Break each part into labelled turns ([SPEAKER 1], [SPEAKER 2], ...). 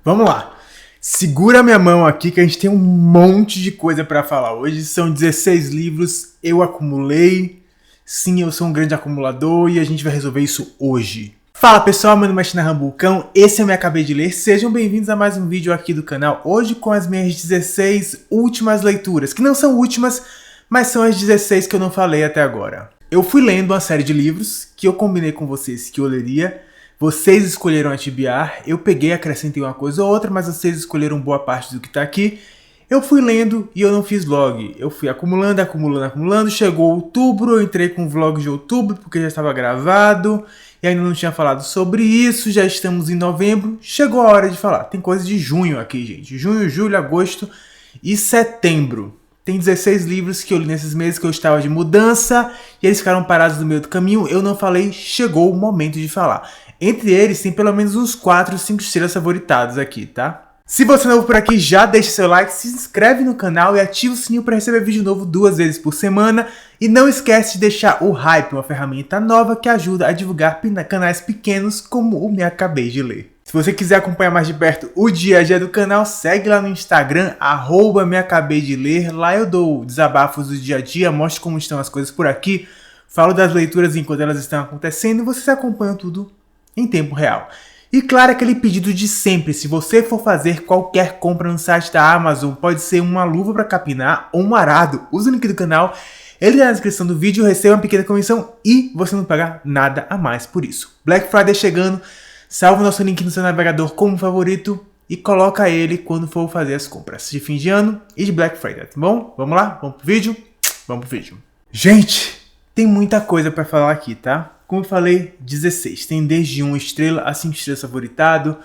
[SPEAKER 1] Vamos lá. Segura minha mão aqui que a gente tem um monte de coisa pra falar hoje. São 16 livros, eu acumulei. Sim, eu sou um grande acumulador e a gente vai resolver isso hoje. Fala pessoal, meu nome é China Rambucão, esse eu me acabei de ler. Sejam bem-vindos a mais um vídeo aqui do canal. Hoje com as minhas 16 últimas leituras, que não são últimas, mas são as 16 que eu não falei até agora. Eu fui lendo uma série de livros que eu combinei com vocês que eu leria. Vocês escolheram a TBR, eu peguei, acrescentei uma coisa ou outra, mas vocês escolheram boa parte do que tá aqui. Eu fui lendo e eu não fiz vlog. Eu fui acumulando. Chegou outubro, eu entrei com o vlog de outubro porque já estava gravado. E ainda não tinha falado sobre isso, já estamos em novembro. Chegou a hora de falar. Tem coisa de junho aqui, gente. Junho, julho, agosto e setembro. Tem 16 livros que eu li nesses meses que eu estava de mudança. E eles ficaram parados no meio do caminho. Eu não falei, chegou o momento de falar. Entre eles tem pelo menos uns 4 ou 5 estrelas favoritados aqui, tá? Se você é novo por aqui, já deixa seu like, se inscreve no canal e ativa o sininho para receber vídeo novo 2 vezes por semana. E não esquece de deixar o Hype, uma ferramenta nova que ajuda a divulgar canais pequenos como o Me Acabei de Ler. Se você quiser acompanhar mais de perto o dia a dia do canal, segue lá no Instagram, @meacabeideler. Lá eu dou desabafos do dia a dia, mostro como estão as coisas por aqui, falo das leituras enquanto elas estão acontecendo e vocês acompanham tudo em tempo real. E claro, aquele pedido de sempre, se você for fazer qualquer compra no site da Amazon, pode ser uma luva para capinar ou um arado, usa o link do canal, ele tá na descrição do vídeo, receba uma pequena comissão e você não paga nada a mais por isso. Black Friday chegando, salva o nosso link no seu navegador como favorito e coloca ele quando for fazer as compras de fim de ano e de Black Friday, tá bom? Vamos lá? Vamos pro vídeo? Vamos pro vídeo. Gente, tem muita coisa para falar aqui, tá? Como eu falei, 16. Tem desde 1 estrela a 5 estrelas favoritado,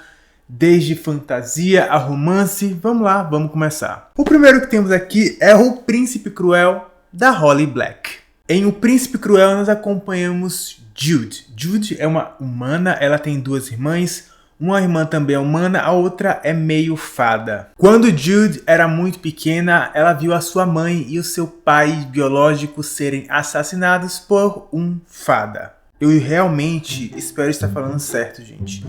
[SPEAKER 1] desde fantasia a romance. Vamos lá, vamos começar. O primeiro que temos aqui é O Príncipe Cruel, da Holly Black. Em O Príncipe Cruel nós acompanhamos Jude. Jude é uma humana, ela tem 2 irmãs. Uma irmã também é humana, a outra é meio fada. Quando Jude era muito pequena, ela viu a sua mãe e o seu pai biológico serem assassinados por um fada. Eu realmente espero estar falando certo, gente.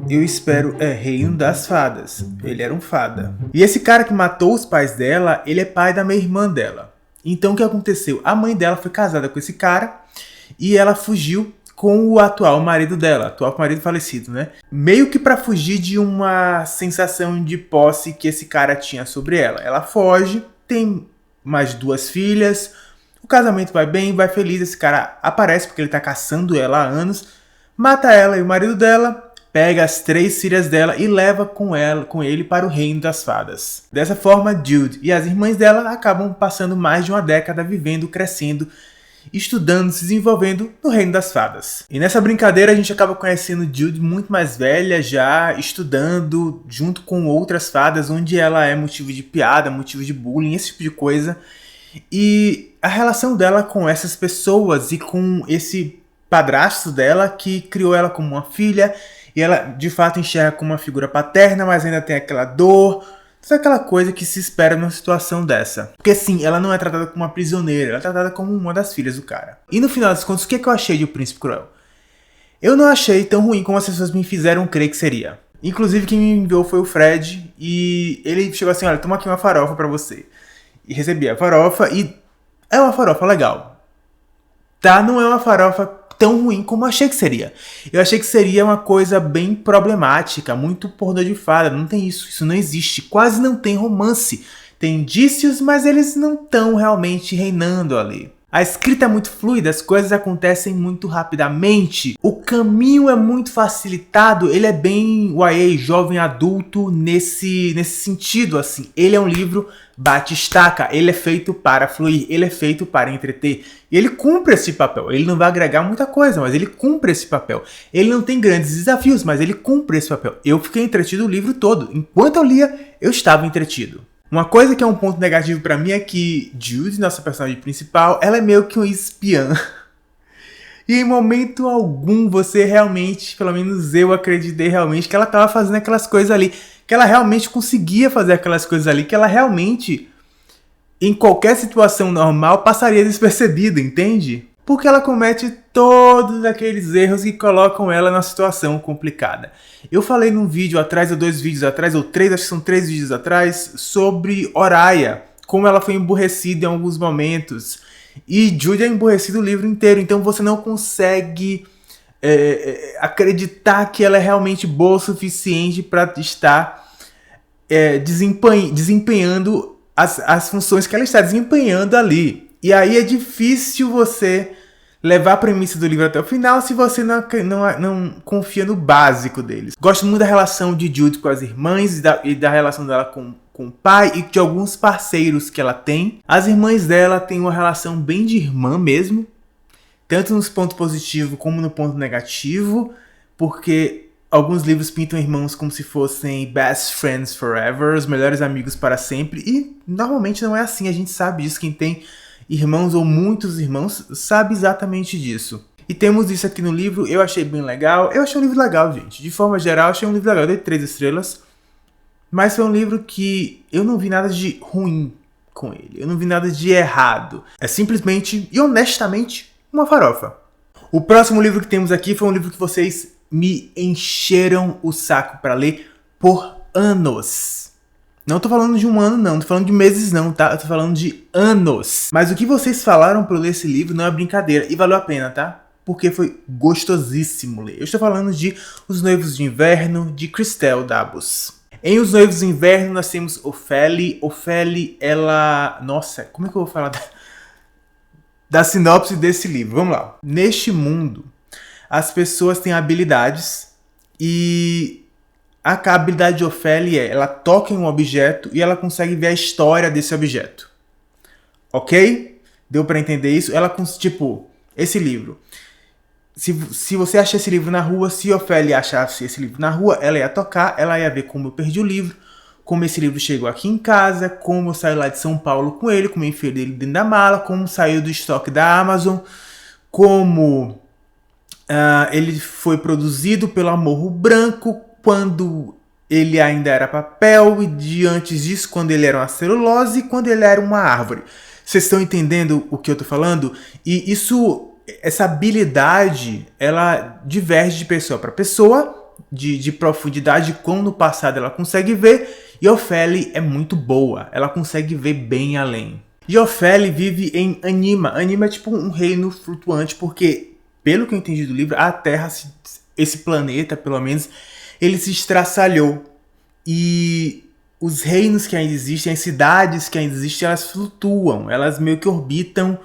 [SPEAKER 1] Eu espero, Reino das Fadas. Ele era um fada. E esse cara que matou os pais dela, ele é pai da meia-irmã dela. Então o que aconteceu? A mãe dela foi casada com esse cara e ela fugiu com o atual marido dela, atual marido falecido, né? Meio que pra fugir de uma sensação de posse que esse cara tinha sobre ela. Ela foge, tem mais 2 filhas, o casamento vai bem, vai feliz, esse cara aparece porque ele tá caçando ela há anos, mata ela e o marido dela, pega as 3 filhas dela e leva com ele para o Reino das Fadas. Dessa forma, Jude e as irmãs dela acabam passando mais de uma década vivendo, crescendo, estudando, se desenvolvendo no Reino das Fadas. E nessa brincadeira a gente acaba conhecendo Jude muito mais velha, já estudando junto com outras fadas, onde ela é motivo de piada, motivo de bullying, esse tipo de coisa. E a relação dela com essas pessoas e com esse padrasto dela que criou ela como uma filha, e ela de fato enxerga como uma figura paterna, mas ainda tem aquela dor, toda aquela coisa que se espera numa situação dessa. Porque sim, ela não é tratada como uma prisioneira, ela é tratada como uma das filhas do cara. E no final das contas, o que eu achei de O Príncipe Cruel? Eu não achei tão ruim como as pessoas me fizeram crer que seria. Inclusive quem me enviou foi o Fred, e ele chegou assim, olha, toma aqui uma farofa pra você. E recebi a farofa, e é uma farofa legal. Tá? Não é uma farofa tão ruim como eu achei que seria. Eu achei que seria uma coisa bem problemática, muito pornô de fada. Não tem isso, isso não existe. Quase não tem romance. Tem indícios, mas eles não estão realmente reinando ali. A escrita é muito fluida, as coisas acontecem muito rapidamente. O caminho é muito facilitado, ele é bem YA, jovem adulto, nesse sentido, assim. Ele é um livro bate-estaca, ele é feito para fluir, ele é feito para entreter. E ele cumpre esse papel, ele não vai agregar muita coisa, mas ele cumpre esse papel. Ele não tem grandes desafios, mas ele cumpre esse papel. Eu fiquei entretido o livro todo, enquanto eu lia, eu estava entretido. Uma coisa que é um ponto negativo pra mim é que Jude, nossa personagem principal, ela é meio que uma espiã. E em momento algum você realmente, pelo menos eu acreditei realmente que ela tava fazendo aquelas coisas ali. Que ela realmente conseguia fazer aquelas coisas ali. Que ela realmente, em qualquer situação normal, passaria despercebida, entende? porque ela comete todos aqueles erros que colocam ela numa situação complicada. Eu falei num vídeo atrás, ou 2 vídeos atrás, ou 3, acho que são 3 vídeos atrás, sobre Oraya, como ela foi emburrecida em alguns momentos. E Jude é emburrecida o livro inteiro, então você não consegue acreditar que ela é realmente boa o suficiente para estar desempenhando as funções que ela está desempenhando ali. E aí é difícil você levar a premissa do livro até o final se você não confia no básico deles. Gosto muito da relação de Jude com as irmãs e da relação dela com o pai e de alguns parceiros que ela tem. As irmãs dela têm uma relação bem de irmã mesmo, tanto nos pontos positivos como no ponto negativo, porque alguns livros pintam irmãos como se fossem best friends forever, os melhores amigos para sempre, e normalmente não é assim, a gente sabe disso, quem tem irmãos ou muitos irmãos sabe exatamente disso. E temos isso aqui no livro, eu achei bem legal, eu achei um livro legal, gente, de forma geral, achei um livro legal, eu dei 3 estrelas, mas foi um livro que eu não vi nada de ruim com ele, eu não vi nada de errado, é simplesmente e honestamente uma farofa. O próximo livro que temos aqui foi um livro que vocês me encheram o saco para ler por anos. Não tô falando de um ano não, tô falando de meses não, tá? Eu tô falando de anos. Mas o que vocês falaram pra eu ler esse livro não é brincadeira e valeu a pena, tá? Porque foi gostosíssimo ler. Eu estou falando de Os Noivos de Inverno, de Christelle Dabos. Em Os Noivos de Inverno nós temos Ofélie. Ofélie, ela... Nossa, como é que eu vou falar da sinopse desse livro? Vamos lá. Neste mundo, as pessoas têm habilidades e a habilidade de Ofélie ela toca em um objeto e ela consegue ver a história desse objeto. Ok? Deu pra entender isso? Ela, tipo, esse livro. Se você achar esse livro na rua, se Ofélie achasse esse livro na rua, ela ia tocar, ela ia ver como eu perdi o livro, como esse livro chegou aqui em casa, como eu saí lá de São Paulo com ele, como eu enfiei ele dentro da mala, como saiu do estoque da Amazon, como ele foi produzido pelo Morro Branco, quando ele ainda era papel, e de antes disso, quando ele era uma celulose e quando ele era uma árvore. Vocês estão entendendo o que eu tô falando? E essa habilidade, ela diverge de pessoa para pessoa, de profundidade, como no passado ela consegue ver, e Ofélie é muito boa, ela consegue ver bem além. E Ofélie vive em Anima. Anima é tipo um reino flutuante, porque, pelo que eu entendi do livro, a Terra, esse planeta, pelo menos, ele se estraçalhou. E os reinos que ainda existem, as cidades que ainda existem, elas flutuam. Elas meio que orbitam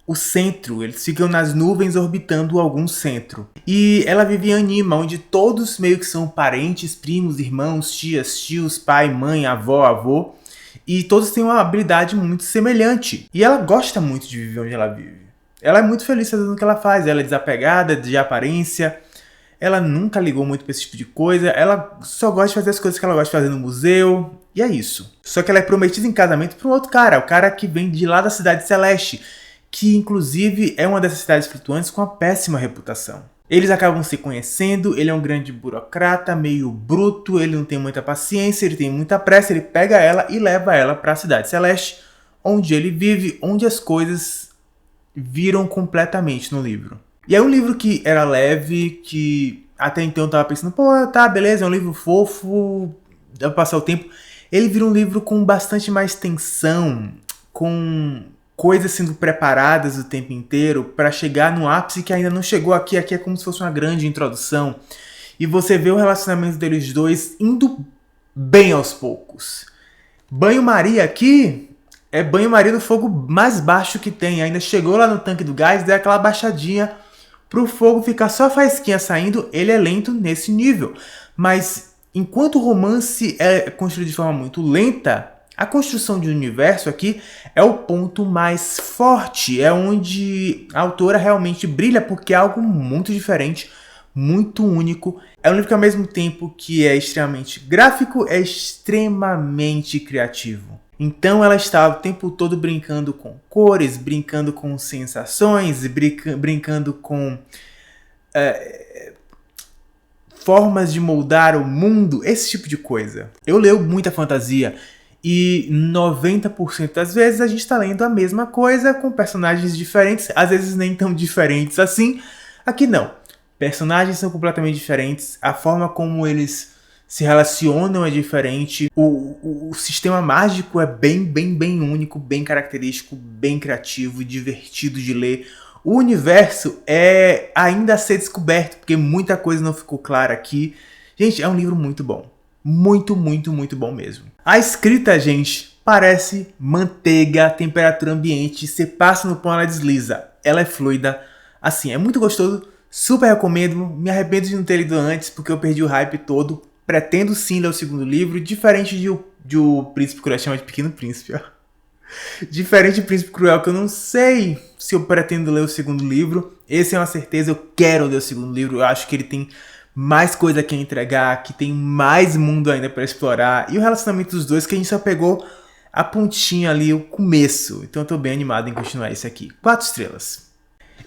[SPEAKER 1] o centro. Eles ficam nas nuvens orbitando algum centro. E ela vive em Anima, onde todos meio que são parentes, primos, irmãos, tias, tios, pai, mãe, avó, avô. E todos têm uma habilidade muito semelhante. E ela gosta muito de viver onde ela vive. Ela é muito feliz fazendo o que ela faz. Ela é desapegada, de aparência. Ela nunca ligou muito pra esse tipo de coisa. Ela só gosta de fazer as coisas que ela gosta de fazer no museu. E é isso. Só que ela é prometida em casamento pra um outro cara. O cara que vem de lá da Cidade Celeste. Que inclusive é uma dessas cidades flutuantes com uma péssima reputação. Eles acabam se conhecendo. Ele é um grande burocrata, meio bruto. Ele não tem muita paciência, ele tem muita pressa. Ele pega ela e leva ela pra Cidade Celeste, onde ele vive, onde as coisas viram completamente no livro. E é um livro que era leve, que até então eu tava pensando, pô, tá, beleza, é um livro fofo, dá pra passar o tempo. Ele vira um livro com bastante mais tensão, com coisas sendo preparadas o tempo inteiro para chegar no ápice que ainda não chegou aqui. Aqui é como se fosse uma grande introdução. E você vê o relacionamento deles dois indo bem aos poucos. Banho-maria aqui é banho-maria do fogo mais baixo que tem. Ainda chegou lá no tanque do gás, deu aquela baixadinha pro fogo ficar só a faísquinha saindo. Ele é lento nesse nível. Mas enquanto o romance é construído de forma muito lenta, a construção de um universo aqui é o ponto mais forte. É onde a autora realmente brilha, porque é algo muito diferente, muito único. É um livro que ao mesmo tempo que é extremamente gráfico, é extremamente criativo. Então ela está o tempo todo brincando com cores, brincando com sensações, brincando com formas de moldar o mundo, esse tipo de coisa. Eu leio muita fantasia E 90% das vezes a gente está lendo a mesma coisa com personagens diferentes, às vezes nem tão diferentes assim. Aqui não. Personagens são completamente diferentes, a forma como eles se relacionam é diferente, o sistema mágico é bem único, bem característico, bem criativo, divertido de ler. O universo é ainda a ser descoberto, porque muita coisa não ficou clara aqui. Gente, é um livro muito bom. Muito bom mesmo. A escrita, gente, parece manteiga, temperatura ambiente. Você passa no pão, ela desliza. Ela é fluida. Assim, é muito gostoso. Super recomendo. Me arrependo de não ter lido antes, porque eu perdi o hype todo. Pretendo sim ler o segundo livro, diferente de o Príncipe Cruel, chama de Pequeno Príncipe, ó. Diferente do Príncipe Cruel, que eu não sei se eu pretendo ler o segundo livro. Esse é uma certeza, eu quero ler o segundo livro. Eu acho que ele tem mais coisa que entregar, que tem mais mundo ainda para explorar. E o relacionamento dos dois, que a gente só pegou a pontinha ali, o começo. Então eu tô bem animado em continuar esse aqui. 4 estrelas.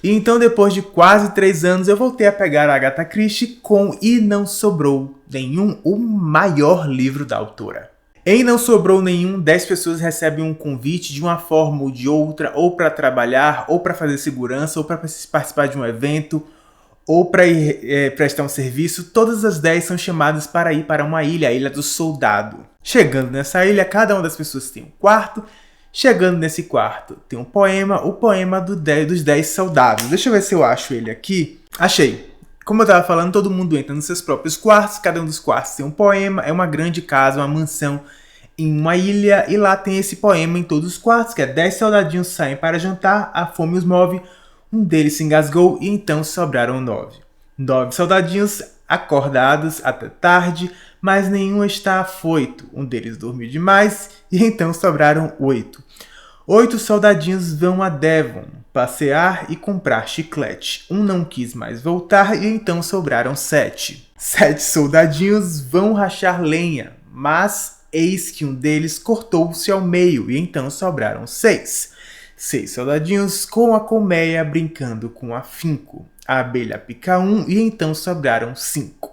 [SPEAKER 1] E então, depois de quase 3 anos, eu voltei a pegar a Agatha Christie com E Não Sobrou Nenhum, o maior livro da autora. Em Não Sobrou Nenhum, 10 pessoas recebem um convite de uma forma ou de outra, ou para trabalhar, ou para fazer segurança, ou para participar de um evento, ou para ir prestar um serviço. Todas as 10 são chamadas para ir para uma ilha, a Ilha do Soldado. Chegando nessa ilha, cada uma das pessoas tem um quarto. Chegando nesse quarto, tem um poema, o poema dos 10 soldados. Deixa eu ver se eu acho ele aqui. Achei. Como eu estava falando, todo mundo entra nos seus próprios quartos, cada um dos quartos tem um poema, é uma grande casa, uma mansão em uma ilha, e lá tem esse poema em todos os quartos, que é 10 soldadinhos saem para jantar, a fome os move, um deles se engasgou e então sobraram 9. 9 soldadinhos acordados até tarde, mas nenhum está afoito. Um deles dormiu demais e então sobraram 8. 8 soldadinhos vão a Devon passear e comprar chiclete. Um não quis mais voltar e então sobraram 7. 7 soldadinhos vão rachar lenha, mas eis que um deles cortou-se ao meio e então sobraram 6. 6 soldadinhos com a colmeia brincando com afinco. A abelha pica um e então sobraram 5.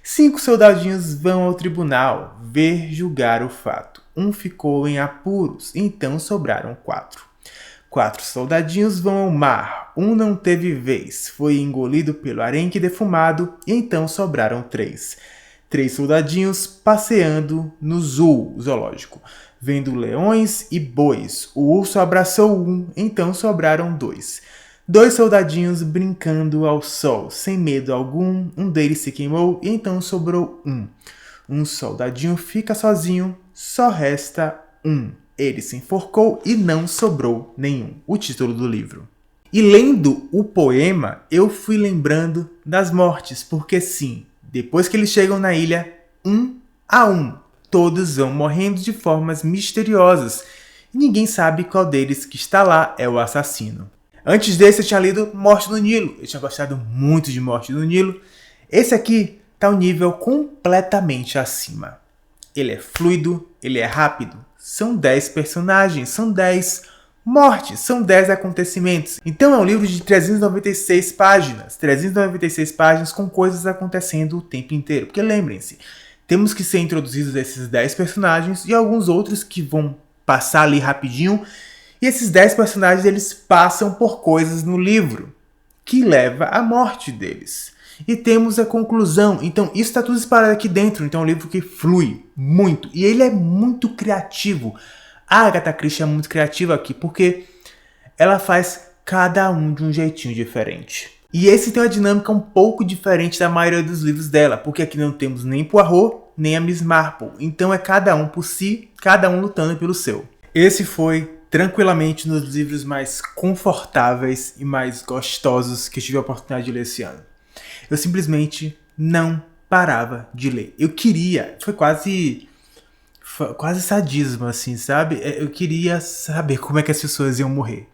[SPEAKER 1] 5 soldadinhos vão ao tribunal ver julgar o fato. Um ficou em apuros, então sobraram 4. 4 soldadinhos vão ao mar. Um não teve vez, foi engolido pelo arenque defumado, e então sobraram 3. 3 soldadinhos passeando no zoológico, vendo leões e bois. O urso abraçou um, então sobraram 2. 2 soldadinhos brincando ao sol, sem medo algum, um deles se queimou e então sobrou 1. Um soldadinho fica sozinho, só resta 1. Ele se enforcou e não sobrou nenhum. O título do livro. E lendo o poema, eu fui lembrando das mortes, porque sim, depois que eles chegam na ilha, 1 a 1, todos vão morrendo de formas misteriosas. E ninguém sabe qual deles que está lá é o assassino. Antes desse eu tinha lido Morte no Nilo. Eu tinha gostado muito de Morte no Nilo. Esse aqui tá um nível completamente acima. Ele é fluido, ele é rápido. São 10 personagens, são 10 mortes, são 10 acontecimentos. Então é um livro de 396 páginas. 396 páginas com coisas acontecendo o tempo inteiro. Porque lembrem-se, temos que ser introduzidos a esses 10 personagens e alguns outros que vão passar ali rapidinho. E esses 10 personagens, eles passam por coisas no livro que leva à morte deles. E temos a conclusão. Então, isso está tudo separado aqui dentro. Então, é um livro que flui muito. E ele é muito criativo. A Agatha Christie é muito criativa aqui, porque ela faz cada um de um jeitinho diferente. E esse tem uma dinâmica um pouco diferente da maioria dos livros dela, porque aqui não temos nem Poirot, nem a Miss Marple. Então, é cada um por si, cada um lutando pelo seu. Esse foi tranquilamente um dos livros mais confortáveis e mais gostosos que eu tive a oportunidade de ler esse ano. Eu simplesmente não parava de ler. Eu queria, foi quase sadismo, assim, sabe? Eu queria saber como é que as pessoas iam morrer.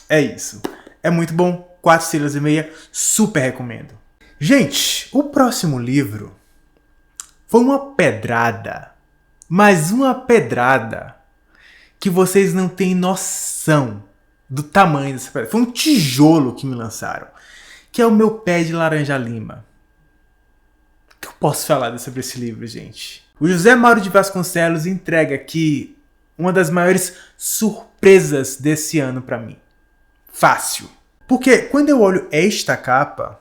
[SPEAKER 1] É isso. É muito bom, 4 estrelas e meia, super recomendo. Gente, o próximo livro foi uma pedrada, mas uma pedrada que vocês não têm noção do tamanho dessa pedra. Foi um tijolo que me lançaram, que é o Meu Pé de Laranja Lima. O que eu posso falar sobre esse livro, gente? O José Mauro de Vasconcelos entrega aqui uma das maiores surpresas desse ano pra mim. Fácil. Porque quando eu olho esta capa,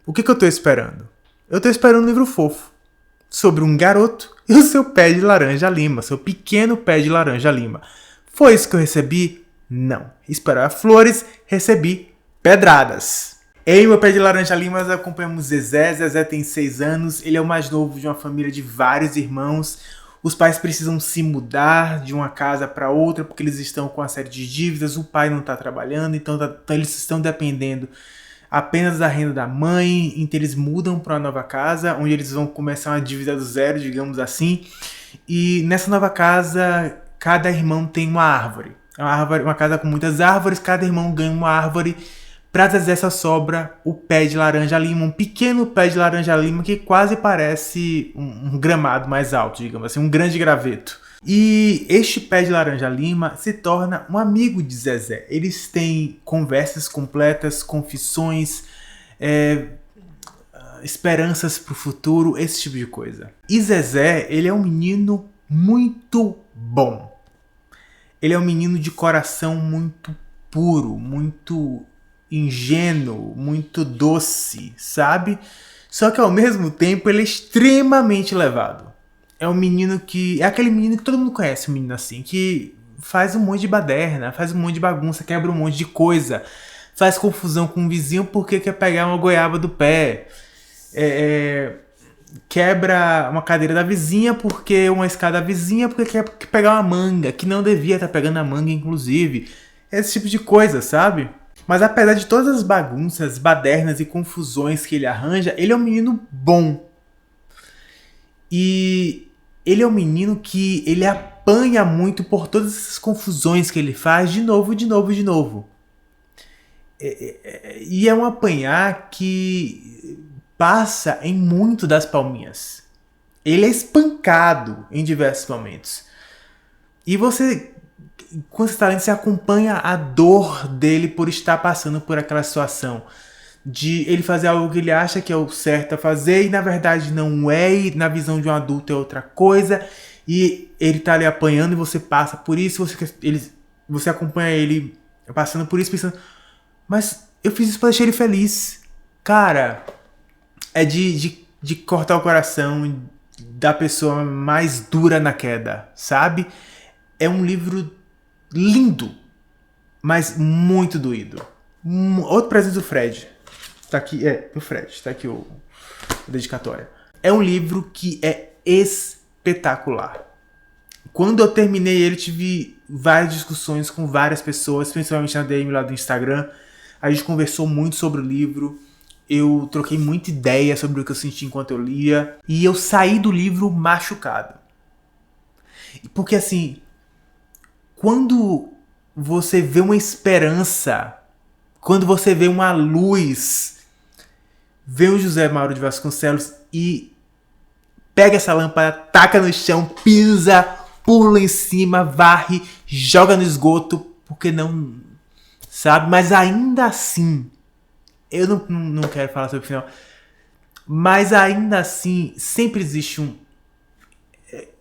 [SPEAKER 1] o que eu tô esperando? Eu tô esperando um livro fofo sobre um garoto e o seu pé de laranja-lima, seu pequeno pé de laranja-lima. Foi isso que eu recebi? Não. Esperava flores, recebi pedradas. Eu e meu pé de laranja-lima nós acompanhamos Zezé. Zezé tem 6 anos, ele é o mais novo de uma família de vários irmãos. Os pais precisam se mudar de uma casa para outra porque eles estão com uma série de dívidas, o pai não está trabalhando, então eles estão dependendo apenas da renda da mãe, então eles mudam para uma nova casa, onde eles vão começar uma dívida do zero, digamos assim. E nessa nova casa, cada irmão tem uma árvore. Uma casa com muitas árvores, cada irmão ganha uma árvore. Pra Zezé só sobra o pé de laranja-lima, um pequeno pé de laranja-lima que quase parece um gramado mais alto, digamos assim, um grande graveto. E este pé de laranja-lima se torna um amigo de Zezé. Eles têm conversas completas, confissões, esperanças pro futuro, esse tipo de coisa. E Zezé, ele é um menino muito bom. Ele é um menino de coração muito puro, muito ingênuo, muito doce, sabe? Só que ao mesmo tempo ele é extremamente levado. É um menino que... é aquele menino que todo mundo conhece, um menino assim, que faz um monte de baderna, faz um monte de bagunça, quebra um monte de coisa, faz confusão com o vizinho porque quer pegar uma goiaba do pé, quebra uma cadeira da vizinha porque uma escada da vizinha porque quer pegar uma manga, que não devia estar pegando a manga, inclusive. Esse tipo de coisa, sabe? Mas apesar de todas as bagunças, badernas e confusões que ele arranja, ele é um menino bom. E ele é um menino que ele apanha muito por todas essas confusões que ele faz de novo, de novo, de novo. E é um apanhar que passa em muito das palminhas. Ele é espancado em diversos momentos. E você... quando você está lendo, você acompanha a dor dele por estar passando por aquela situação. De ele fazer algo que ele acha que é o certo a fazer e na verdade não é, e na visão de um adulto é outra coisa. E ele tá ali apanhando e você passa por isso, você acompanha ele passando por isso pensando, mas eu fiz isso pra deixar ele feliz. Cara, é de cortar o coração da pessoa mais dura na queda, sabe? É um livro lindo, mas muito doído. Outro presente do Fred. Tá aqui, do Fred. Tá aqui a dedicatória. É um livro que é espetacular. Quando eu terminei ele, tive várias discussões com várias pessoas, principalmente na DM lá do Instagram. A gente conversou muito sobre o livro. Eu troquei muita ideia sobre o que eu senti enquanto eu lia. E eu saí do livro machucado. Porque assim... quando você vê uma esperança, quando você vê uma luz, vê o José Mauro de Vasconcelos e pega essa lâmpada, taca no chão, pisa, pula em cima, varre, joga no esgoto, porque não... sabe? Mas ainda assim, eu não quero falar sobre o final, mas ainda assim, sempre existe um...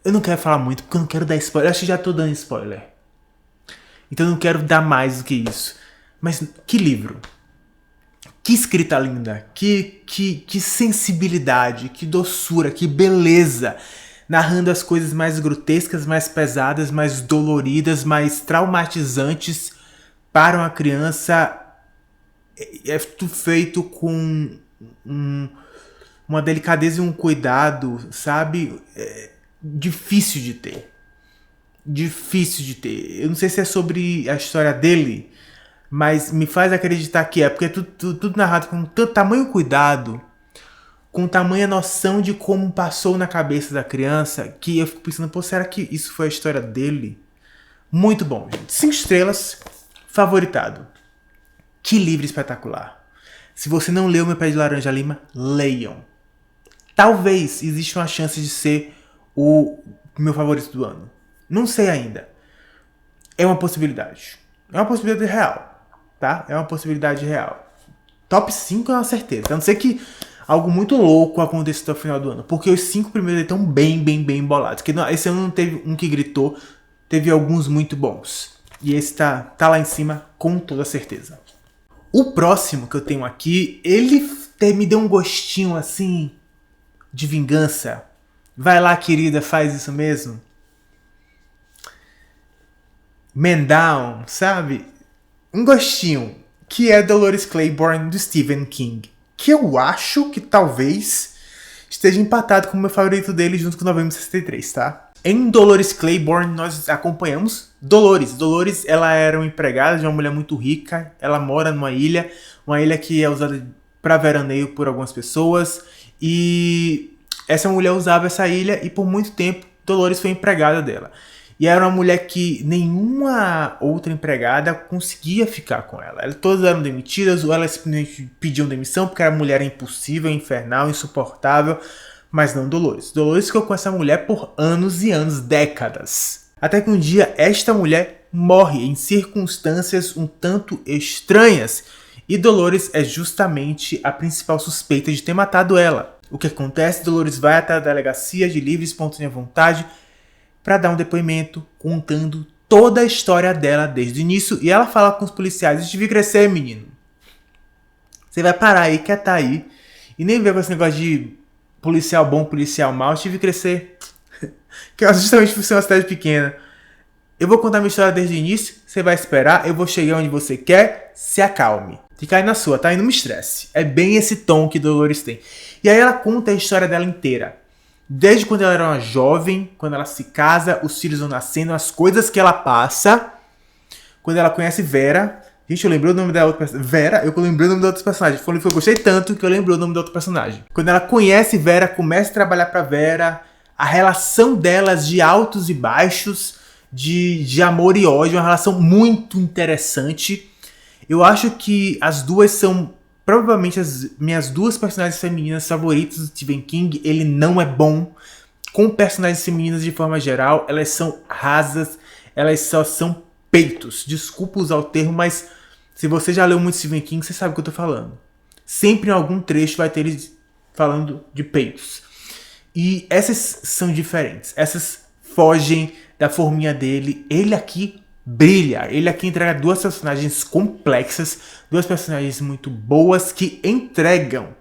[SPEAKER 1] eu não quero falar muito, porque eu não quero dar spoiler. Eu acho que já tô dando spoiler. Então eu não quero dar mais do que isso. Mas que livro. Que escrita linda. Que sensibilidade. Que doçura. Que beleza. Narrando as coisas mais grotescas, mais pesadas, mais doloridas, mais traumatizantes para uma criança. É tudo feito com uma delicadeza e um cuidado, sabe? Difícil de ter. Difícil de ter. Eu não sei se é sobre a história dele, mas me faz acreditar que é, porque é tudo narrado com tanto tamanho cuidado, com tamanha noção de como passou na cabeça da criança, que eu fico pensando, pô, será que isso foi a história dele? Muito bom, gente. 5 estrelas, favoritado. Que livro espetacular. Se você não leu Meu Pé de Laranja-Lima, leiam. Talvez exista uma chance de ser o meu favorito do ano. Não sei ainda. É uma possibilidade. É uma possibilidade real. Tá? É uma possibilidade real. Top 5 é uma certeza. A não ser que algo muito louco aconteça até o final do ano. Porque os 5 primeiros estão bem bolados. Porque esse ano não teve um que gritou, teve alguns muito bons. E esse tá lá em cima com toda certeza. O próximo que eu tenho aqui, ele me deu um gostinho assim de vingança. Vai lá, querida, faz isso mesmo. Man Down, sabe? Um gostinho, que é Dolores Claiborne, do Stephen King. Que eu acho que talvez esteja empatado com o meu favorito dele junto com Novembro de 63, tá? Em Dolores Claiborne, nós acompanhamos Dolores. Dolores, ela era uma empregada de uma mulher muito rica. Ela mora numa ilha que é usada para veraneio por algumas pessoas. E essa mulher usava essa ilha e por muito tempo Dolores foi empregada dela. E era uma mulher que nenhuma outra empregada conseguia ficar com ela. Todas eram demitidas ou elas simplesmente pediam demissão porque a mulher era impossível, infernal, insuportável. Mas não Dolores. Dolores ficou com essa mulher por anos e anos, décadas. Até que um dia esta mulher morre em circunstâncias um tanto estranhas. E Dolores é justamente a principal suspeita de ter matado ela. O que acontece? Dolores vai até a delegacia de livre e espontânea vontade para dar um depoimento contando toda a história dela desde o início. E ela fala com os policiais: eu tive que crescer, menino. Você vai parar aí, quietar aí. E nem ver com esse negócio de policial bom, policial mal. Eu tive que crescer. Que é justamente por ser uma cidade pequena. Eu vou contar minha história desde o início. Você vai esperar. Eu vou chegar onde você quer. Se acalme. Fica aí na sua, tá? E não me estresse. É bem esse tom que Dolores tem. E aí ela conta a história dela inteira. Desde quando ela era uma jovem, quando ela se casa, os filhos vão nascendo, as coisas que ela passa. Quando ela conhece Vera. Gente, eu lembrei o nome da outra personagem. Vera, eu lembrei o nome da outra personagem. Eu gostei tanto que eu lembrei o nome da outra personagem. Quando ela conhece Vera, começa a trabalhar pra Vera. A relação delas de altos e baixos, de amor e ódio, uma relação muito interessante. Eu acho que as duas são provavelmente as minhas duas personagens femininas favoritas do Stephen King. Ele não é bom com personagens femininas de forma geral. Elas são rasas, elas só são peitos. Desculpa usar o termo, mas se você já leu muito Stephen King, você sabe o que eu tô falando. Sempre em algum trecho vai ter eles falando de peitos. E essas são diferentes. Essas fogem da forminha dele. Ele aqui brilha. Ele aqui entrega duas personagens complexas, duas personagens muito boas que entregam,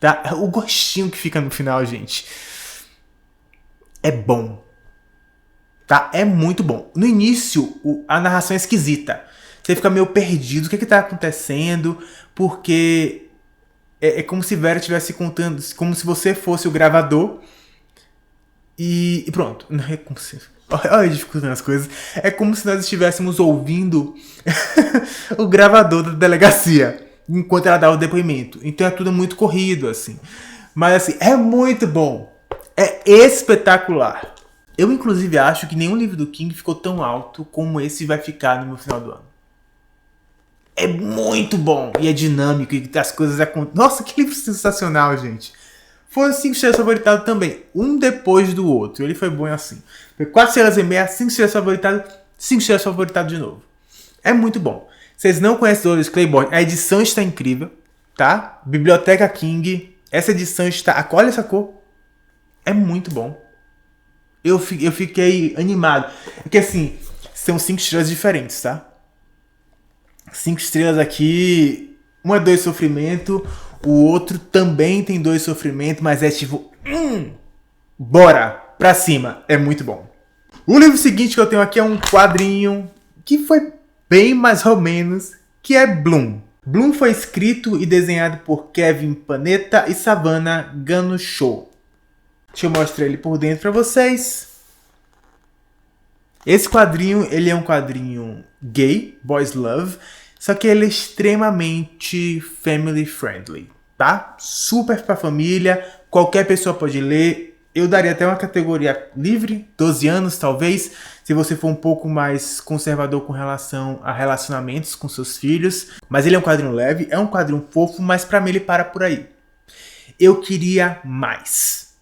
[SPEAKER 1] tá? O gostinho que fica no final, gente, é bom, tá? É muito bom. No início, a narração é esquisita. Você fica meio perdido. O que tá acontecendo? Porque é como se Vera estivesse contando, como se você fosse o gravador e pronto. Não é como se... Olha, dificultando as coisas. É como se nós estivéssemos ouvindo o gravador da delegacia enquanto ela dá o depoimento. Então é tudo muito corrido, assim. Mas assim, é muito bom. É espetacular. Eu, inclusive, acho que nenhum livro do King ficou tão alto como esse vai ficar no meu final do ano. É muito bom. E é dinâmico. E as coisas acontecem. Nossa, que livro sensacional, gente. Foi 5 estrelas favoritado também. Um depois do outro. Ele foi bom assim. Foi 4 estrelas e meia, 5 estrelas favoritado, 5 estrelas favoritado de novo. É muito bom. Vocês não conhecem Dolores Claiborne? A edição está incrível, tá? Biblioteca King. Essa edição está... Olha essa cor. É muito bom. Eu fiquei animado. Porque assim, são 5 estrelas diferentes, tá? 5 estrelas aqui. Um é 2 sofrimento. O outro também tem 2 sofrimento. Mas é tipo... bora! Pra cima. É muito bom. O livro seguinte que eu tenho aqui é um quadrinho que foi bem mais ou menos, que é Bloom. Bloom foi escrito e desenhado por Kevin Panetta e Savannah Ganucheau. Deixa eu mostrar ele por dentro pra vocês. Esse quadrinho, ele é um quadrinho gay, boys love, só que ele é extremamente family friendly, tá? Super pra família, qualquer pessoa pode ler. Eu daria até uma categoria livre, 12 anos talvez, se você for um pouco mais conservador com relação a relacionamentos com seus filhos. Mas ele é um quadrinho leve, é um quadrinho fofo, mas pra mim ele para por aí. Eu queria mais.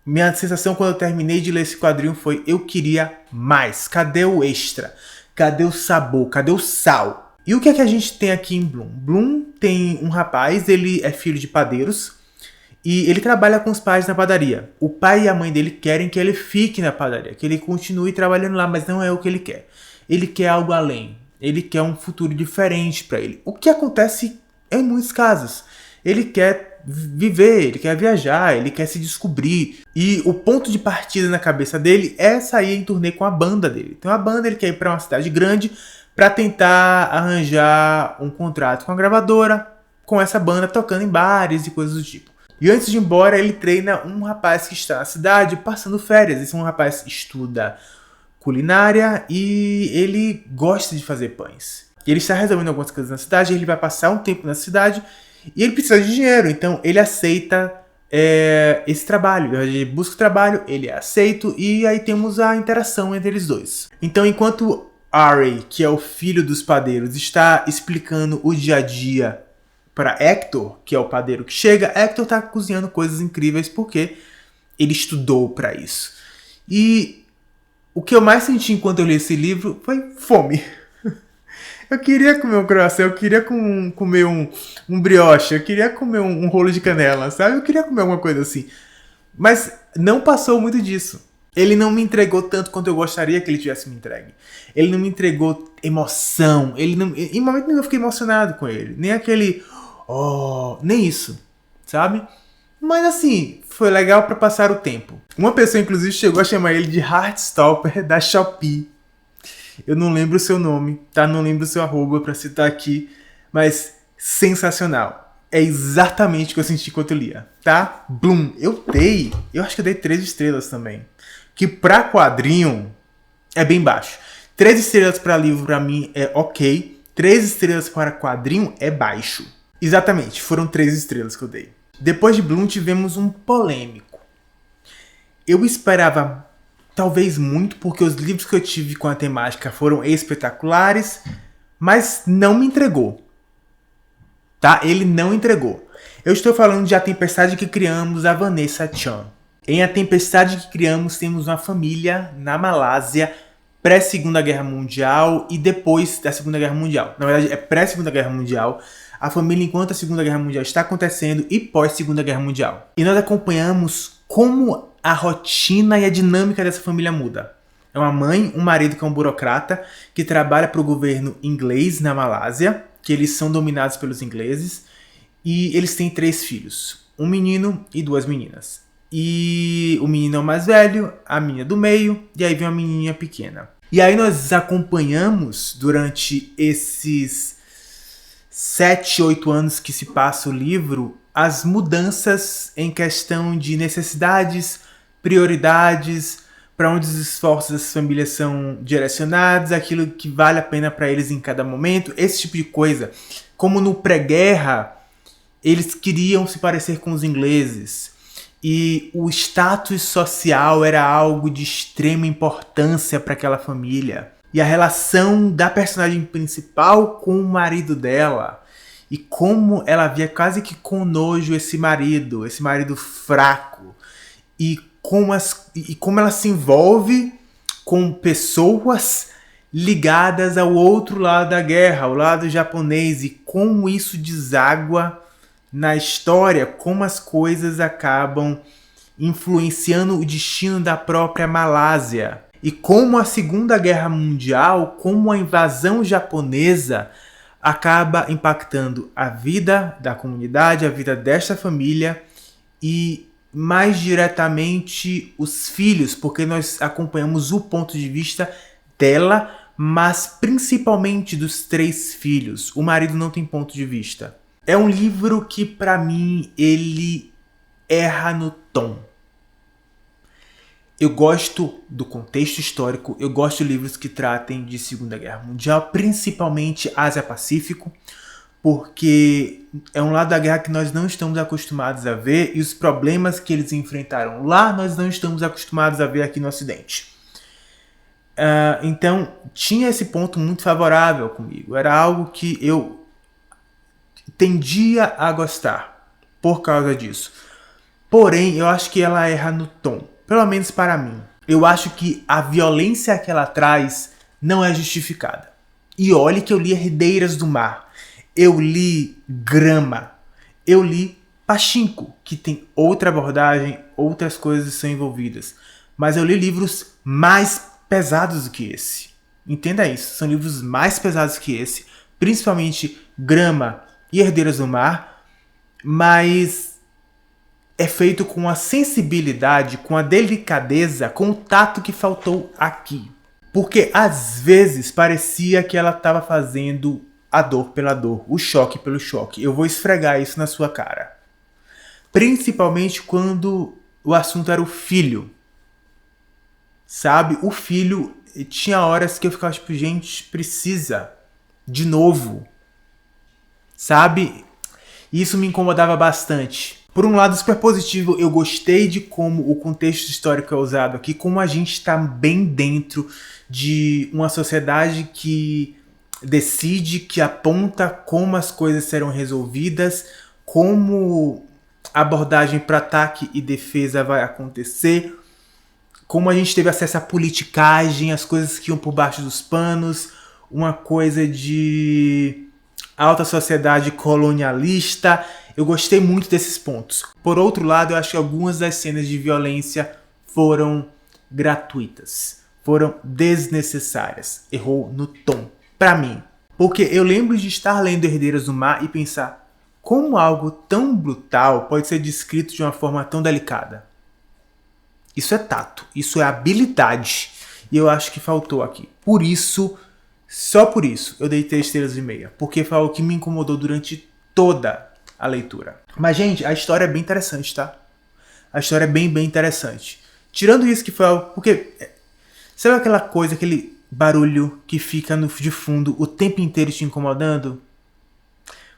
[SPEAKER 1] Minha sensação quando eu terminei de ler esse quadrinho foi: eu queria mais. Cadê o extra? Cadê o sabor? Cadê o sal? E o que é que a gente tem aqui em Bloom? Bloom tem um rapaz, ele é filho de padeiros. E ele trabalha com os pais na padaria. O pai e a mãe dele querem que ele fique na padaria, que ele continue trabalhando lá, mas não é o que ele quer. Ele quer algo além. Ele quer um futuro diferente para ele. O que acontece em muitos casos. Ele quer viver, ele quer viajar, ele quer se descobrir. E o ponto de partida na cabeça dele é sair em turnê com a banda dele. Então a banda, ele quer ir para uma cidade grande para tentar arranjar um contrato com a gravadora, com essa banda tocando em bares e coisas do tipo. E antes de ir embora, ele treina um rapaz que está na cidade passando férias. Esse rapaz estuda culinária e ele gosta de fazer pães. E ele está resolvendo algumas coisas na cidade, ele vai passar um tempo na cidade e ele precisa de dinheiro. Então ele aceita esse trabalho. Ele busca o trabalho, ele é aceito e aí temos a interação entre eles dois. Então enquanto Ari, que é o filho dos padeiros, está explicando o dia a dia para Hector, que é o padeiro que chega, Hector está cozinhando coisas incríveis porque ele estudou para isso. E o que eu mais senti enquanto eu li esse livro foi fome. Eu queria comer um croissant, eu queria comer um brioche, eu queria comer um rolo de canela, sabe? Eu queria comer alguma coisa assim. Mas não passou muito disso. Ele não me entregou tanto quanto eu gostaria que ele tivesse me entregue. Ele não me entregou emoção. Em momento nenhum eu fiquei emocionado com ele. Nem aquele... Oh, nem isso, sabe? Mas assim, foi legal pra passar o tempo. Uma pessoa, inclusive, chegou a chamar ele de Heartstopper da Shopee. Eu não lembro o seu nome, tá? Não lembro o seu arroba pra citar aqui. Mas sensacional. É exatamente o que eu senti enquanto eu lia, tá? Bloom. Eu acho que eu dei 3 estrelas também. Que pra quadrinho é bem baixo. 3 estrelas pra livro pra mim é ok. 3 estrelas para quadrinho é baixo. Exatamente, foram 3 estrelas que eu dei. Depois de Bloom tivemos um polêmico. Eu esperava talvez muito, porque os livros que eu tive com a temática foram espetaculares, mas não me entregou. Tá? Ele não entregou. Eu estou falando de A Tempestade que Criamos, da Vanessa Chan. Em A Tempestade que Criamos temos uma família na Malásia pré-Segunda Guerra Mundial e depois da Segunda Guerra Mundial. Na verdade é pré-Segunda Guerra Mundial. A família enquanto a Segunda Guerra Mundial está acontecendo e pós-Segunda Guerra Mundial. E nós acompanhamos como a rotina e a dinâmica dessa família muda. É uma mãe, um marido que é um burocrata, que trabalha para o governo inglês na Malásia, que eles são dominados pelos ingleses, e eles têm 3 filhos, um menino e 2 meninas. E o menino é o mais velho, a menina do meio, e aí vem uma menininha pequena. E aí nós acompanhamos durante esses 7, 8 anos que se passa o livro, as mudanças em questão de necessidades, prioridades, para onde os esforços das famílias são direcionados, aquilo que vale a pena para eles em cada momento, esse tipo de coisa. Como no pré-guerra, eles queriam se parecer com os ingleses. E o status social era algo de extrema importância para aquela família. E a relação da personagem principal com o marido dela. E como ela via quase que com nojo esse marido fraco. E como ela se envolve com pessoas ligadas ao outro lado da guerra, ao lado japonês. E como isso deságua na história, como as coisas acabam influenciando o destino da própria Malásia. E como a Segunda Guerra Mundial, como a invasão japonesa acaba impactando a vida da comunidade, a vida desta família e mais diretamente os filhos, porque nós acompanhamos o ponto de vista dela, mas principalmente dos 3 filhos. O marido não tem ponto de vista. É um livro que, para mim, ele erra no tom. Eu gosto do contexto histórico, eu gosto de livros que tratem de Segunda Guerra Mundial, principalmente Ásia-Pacífico, porque é um lado da guerra que nós não estamos acostumados a ver e os problemas que eles enfrentaram lá, nós não estamos acostumados a ver aqui no Ocidente. Então, tinha esse ponto muito favorável comigo. Era algo que eu tendia a gostar por causa disso. Porém, eu acho que ela erra no tom. Pelo menos para mim. Eu acho que a violência que ela traz não é justificada. E olhe que eu li Herdeiras do Mar. Eu li Grama. Eu li Pachinko, que tem outra abordagem, outras coisas são envolvidas. Mas eu li livros mais pesados do que esse. Entenda isso, são livros mais pesados que esse, principalmente Grama e Herdeiras do Mar, mas é feito com a sensibilidade, com a delicadeza, com o tato que faltou aqui. Porque às vezes parecia que ela estava fazendo a dor pela dor, o choque pelo choque. Eu vou esfregar isso na sua cara. Principalmente quando o assunto era o filho. Sabe? O filho, tinha horas que eu ficava tipo, gente, precisa. De novo. Sabe? Isso me incomodava bastante. Por um lado super positivo, eu gostei de como o contexto histórico é usado aqui, como a gente está bem dentro de uma sociedade que decide, que aponta como as coisas serão resolvidas, como a abordagem para ataque e defesa vai acontecer, como a gente teve acesso à politicagem, as coisas que iam por baixo dos panos, uma coisa de alta sociedade colonialista. Eu gostei muito desses pontos. Por outro lado, eu acho que algumas das cenas de violência foram gratuitas, foram desnecessárias. Errou no tom, pra mim. Porque eu lembro de estar lendo Herdeiras do Mar e pensar como algo tão brutal pode ser descrito de uma forma tão delicada. Isso é tato, isso é habilidade. E eu acho que faltou aqui. Por isso, só por isso, eu dei 3 estrelas e meia. Porque foi algo que me incomodou durante toda a leitura. Mas, gente, a história é bem interessante, tá? A história é bem interessante. Tirando isso que foi algo... Porque, sabe aquela coisa, aquele barulho que fica de fundo o tempo inteiro te incomodando?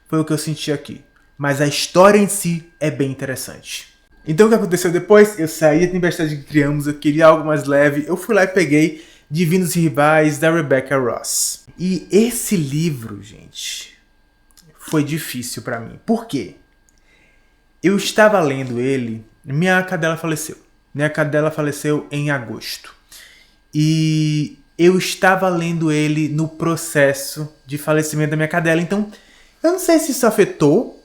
[SPEAKER 1] Foi o que eu senti aqui. Mas a história em si é bem interessante. Então o que aconteceu depois? Eu saí da tempestade que criamos, eu queria algo mais leve. Eu fui lá e peguei Divinos Rivais, da Rebecca Ross. E esse livro, gente, foi difícil pra mim. Por quê? Eu estava lendo ele, minha cadela faleceu. Minha cadela faleceu em agosto. E eu estava lendo ele no processo de falecimento da minha cadela. Então, eu não sei se isso afetou,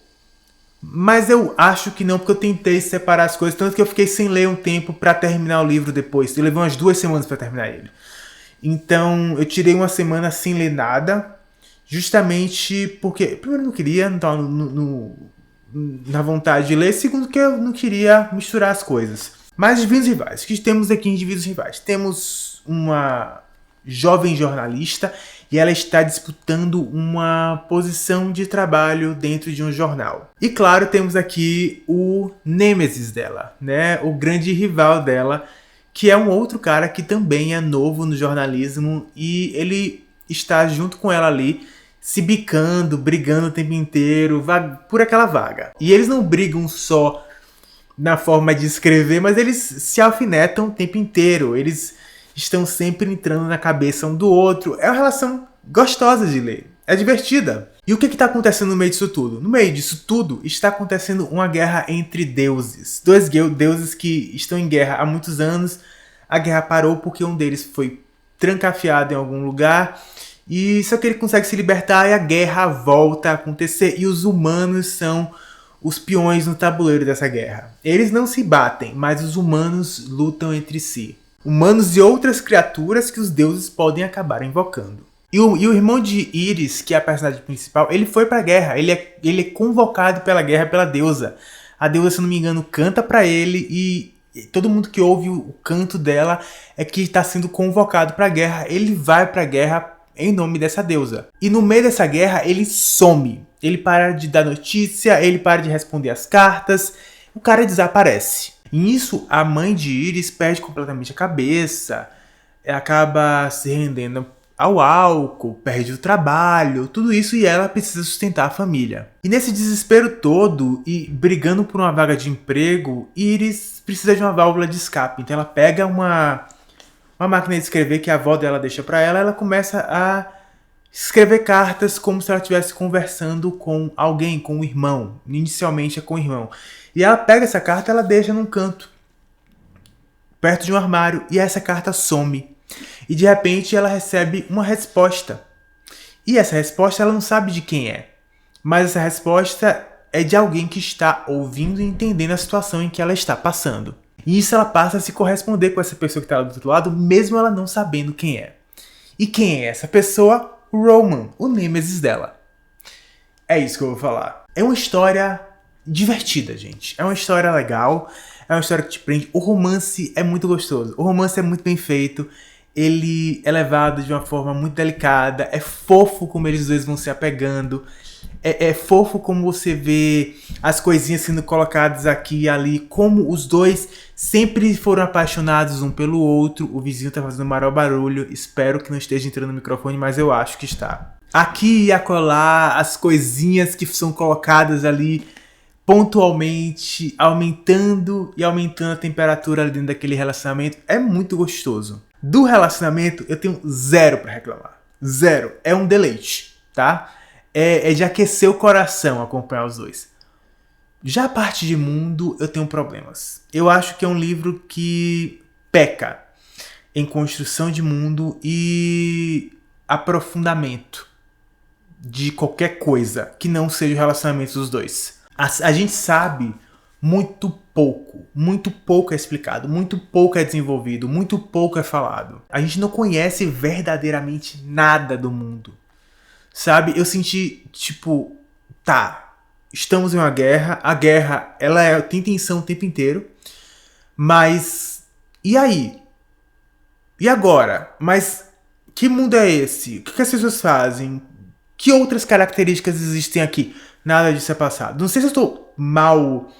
[SPEAKER 1] mas eu acho que não, porque eu tentei separar as coisas, tanto que eu fiquei sem ler um tempo pra terminar o livro depois. Eu levei umas 2 semanas pra terminar ele. Então, eu tirei uma semana sem ler nada, justamente porque, primeiro, eu não queria, não estava na vontade de ler, segundo, que eu não queria misturar as coisas. Mas Divinos Rivais, o que temos aqui em Divinos Rivais? Temos uma jovem jornalista e ela está disputando uma posição de trabalho dentro de um jornal. E claro, temos aqui o nêmesis dela, né? O grande rival dela, que é um outro cara que também é novo no jornalismo e ele está junto com ela ali, se bicando, brigando o tempo inteiro por aquela vaga. E eles não brigam só na forma de escrever, mas eles se alfinetam o tempo inteiro. Eles estão sempre entrando na cabeça um do outro. É uma relação gostosa de ler. É divertida. E o que está acontecendo no meio disso tudo? No meio disso tudo está acontecendo uma guerra entre deuses. 2 deuses que estão em guerra há muitos anos. A guerra parou porque um deles foi trancafiado em algum lugar. E só que ele consegue se libertar e a guerra volta a acontecer. E os humanos são os peões no tabuleiro dessa guerra. Eles não se batem, mas os humanos lutam entre si. Humanos e outras criaturas que os deuses podem acabar invocando. E o irmão de Iris, que é a personagem principal, ele foi pra guerra. Ele é convocado pela guerra pela deusa. A deusa, se não me engano, canta pra ele e todo mundo que ouve o canto dela é que está sendo convocado pra guerra. Ele vai pra guerra em nome dessa deusa. E no meio dessa guerra, ele some. Ele para de dar notícia, ele para de responder as cartas. O cara desaparece. E nisso, a mãe de Iris perde completamente a cabeça. Acaba se rendendo ao álcool, perde o trabalho, tudo isso, e ela precisa sustentar a família. E nesse desespero todo, e brigando por uma vaga de emprego, Iris precisa de uma válvula de escape. Então ela pega uma máquina de escrever que a avó dela deixa pra ela, ela começa a escrever cartas como se ela estivesse conversando com alguém, com o irmão. Inicialmente é com o irmão. E ela pega essa carta e ela deixa num canto, perto de um armário, e essa carta some. E de repente ela recebe uma resposta. E essa resposta ela não sabe de quem é. Mas essa resposta é de alguém que está ouvindo e entendendo a situação em que ela está passando. E isso ela passa a se corresponder com essa pessoa que está do outro lado, mesmo ela não sabendo quem é. E quem é essa pessoa? Roman, o nêmesis dela. É isso que eu vou falar. É uma história divertida, gente. É uma história legal, é uma história que te prende. O romance é muito gostoso, o romance é muito bem feito. Ele é levado de uma forma muito delicada, é fofo como eles dois vão se apegando. É fofo como você vê as coisinhas sendo colocadas aqui e ali, como os dois sempre foram apaixonados um pelo outro. O vizinho tá fazendo maior barulho, espero que não esteja entrando no microfone, mas eu acho que está. Aqui e acolá, as coisinhas que são colocadas ali pontualmente, aumentando e aumentando a temperatura ali dentro daquele relacionamento, é muito gostoso. Do relacionamento, eu tenho zero pra reclamar. Zero. É um deleite, tá? É de aquecer o coração acompanhar os dois. Já a parte de mundo, eu tenho problemas. Eu acho que é um livro que peca em construção de mundo e aprofundamento de qualquer coisa que não seja o relacionamento dos dois. A gente sabe muito pouco é explicado, muito pouco é desenvolvido, muito pouco é falado. A gente não conhece verdadeiramente nada do mundo. Sabe, eu senti, tipo, tá, estamos em uma guerra, a guerra, tem tensão o tempo inteiro, mas, e aí? E agora? Mas, que mundo é esse? O que as pessoas fazem? Que outras características existem aqui? Nada disso é passado. Não sei se eu estou mal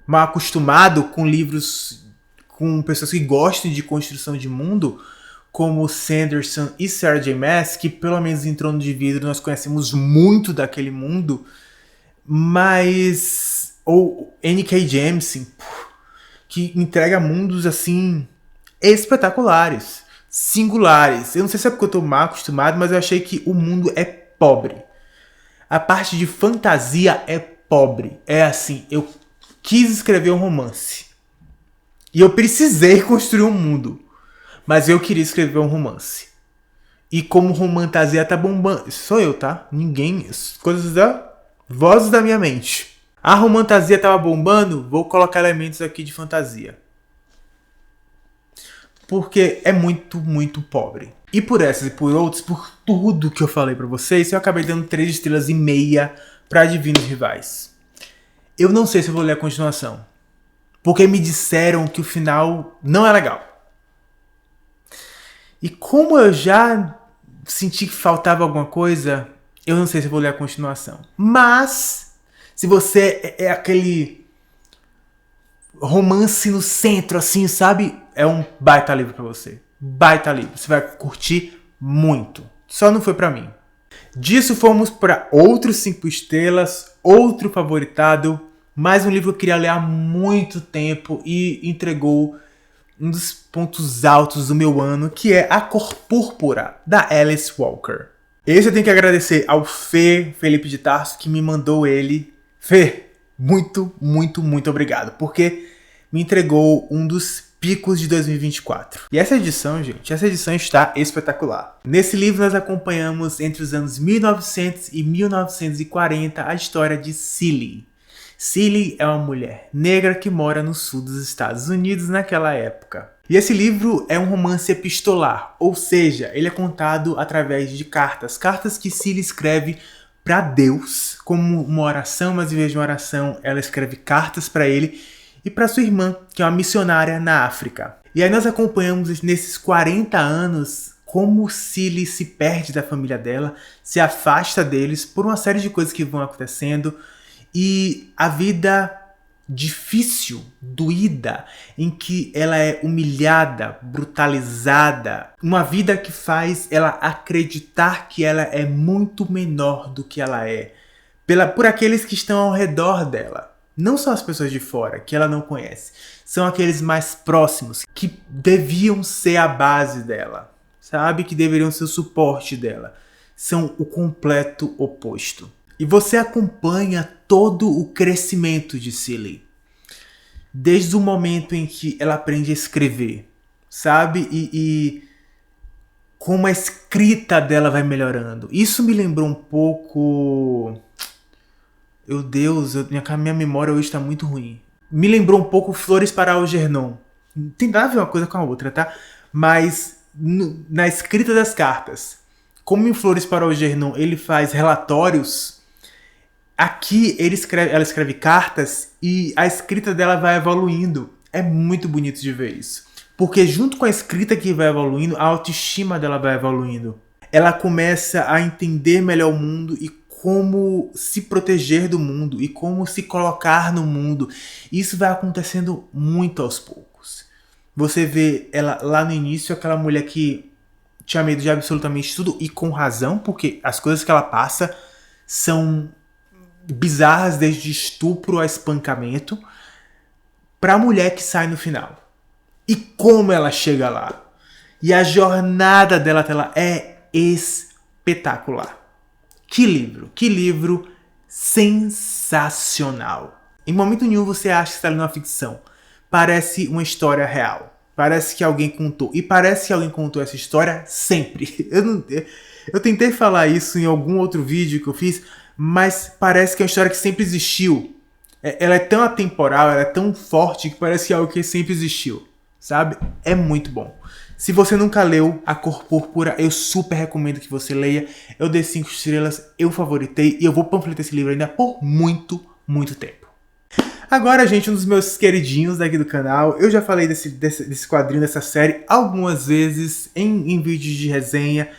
[SPEAKER 1] acostumado com livros, com pessoas que gostam de construção de mundo, como Sanderson e Sarah J. Maas, que pelo menos em Trono de Vidro nós conhecemos muito daquele mundo, mas... ou N.K. Jemisin, que entrega mundos assim espetaculares, singulares. Eu não sei se é porque eu tô mal acostumado, mas eu achei que o mundo é pobre. A parte de fantasia é pobre. É assim, eu quis escrever um romance. E eu precisei construir um mundo. Mas eu queria escrever um romance. E como romantasia tá bombando... Sou eu, tá? Ninguém... Coisas da... Vozes da minha mente. A romantasia tava bombando, vou colocar elementos aqui de fantasia. Porque é muito pobre. E por essas e por outros, por tudo que eu falei pra vocês, eu acabei dando 3 estrelas e meia pra Divinos Rivais. Eu não sei se eu vou ler a continuação. Porque me disseram que o final não é legal. E como eu já senti que faltava alguma coisa, eu não sei se eu vou ler a continuação. Mas, se você é aquele romance no centro, assim, sabe? É um baita livro pra você. Baita livro. Você vai curtir muito. Só não foi pra mim. Disso fomos para outros 5 estrelas, outro favoritado, mais um livro que eu queria ler há muito tempo e entregou um dos pontos altos do meu ano, que é A Cor Púrpura, da Alice Walker. Esse eu tenho que agradecer ao Felipe de Tarso, que me mandou ele. Fê, muito obrigado, porque me entregou um dos picos de 2024. E essa edição, gente, está espetacular. Nesse livro nós acompanhamos entre os anos 1900 e 1940 a história de Cilly. Cilly é uma mulher negra que mora no sul dos Estados Unidos naquela época. E esse livro é um romance epistolar, ou seja, ele é contado através de cartas. Cartas que Cilly escreve para Deus, como uma oração, mas em vez de uma oração, ela escreve cartas para ele e para sua irmã, que é uma missionária na África. E aí nós acompanhamos nesses 40 anos como Cilly se perde da família dela, se afasta deles por uma série de coisas que vão acontecendo. E a vida difícil, doída, em que ela é humilhada, brutalizada. Uma vida que faz ela acreditar que ela é muito menor do que ela é. Por aqueles que estão ao redor dela. Não são as pessoas de fora, que ela não conhece. São aqueles mais próximos, que deviam ser a base dela. Sabe? Que deveriam ser o suporte dela. São o completo oposto. E você acompanha todo o crescimento de Cilly. Desde o momento em que ela aprende a escrever, sabe? E como a escrita dela vai melhorando. Isso me lembrou um pouco... Meu Deus, minha memória hoje tá muito ruim. Me lembrou um pouco Flores para Algernon. Não tem nada a ver uma coisa com a outra, tá? Mas na escrita das cartas, como em Flores para Algernon ele faz relatórios, aqui ela escreve cartas e a escrita dela vai evoluindo. É muito bonito de ver isso. Porque junto com a escrita que vai evoluindo, a autoestima dela vai evoluindo. Ela começa a entender melhor o mundo e como se proteger do mundo e como se colocar no mundo. Isso vai acontecendo muito aos poucos. Você vê ela lá no início, aquela mulher que tinha medo de absolutamente tudo e com razão, porque as coisas que ela passa são bizarras, desde estupro a espancamento, pra mulher que sai no final. E como ela chega lá. E a jornada dela até lá é espetacular. Que livro sensacional. Em momento nenhum você acha que está lendo uma ficção. Parece uma história real. Parece que alguém contou. E parece que alguém contou essa história sempre. Eu tentei falar isso em algum outro vídeo que eu fiz, mas parece que é uma história que sempre existiu. Ela é tão atemporal, ela é tão forte que parece que é algo que sempre existiu. Sabe? É muito bom. Se você nunca leu A Cor Púrpura, eu super recomendo que você leia. Eu dei 5 estrelas, eu favoritei e eu vou panfletar esse livro ainda por muito, muito tempo. Agora, gente, um dos meus queridinhos daqui do canal. Eu já falei desse quadrinho, dessa série, algumas vezes em vídeos de resenha,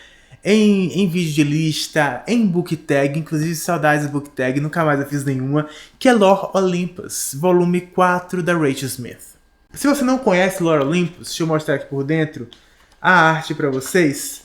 [SPEAKER 1] em vídeo de lista, em book tag, inclusive saudades do book tag, nunca mais eu fiz nenhuma, que é Lore Olympus, volume 4 da Rachel Smith. Se você não conhece Lore Olympus, deixa eu mostrar aqui por dentro a arte pra vocês.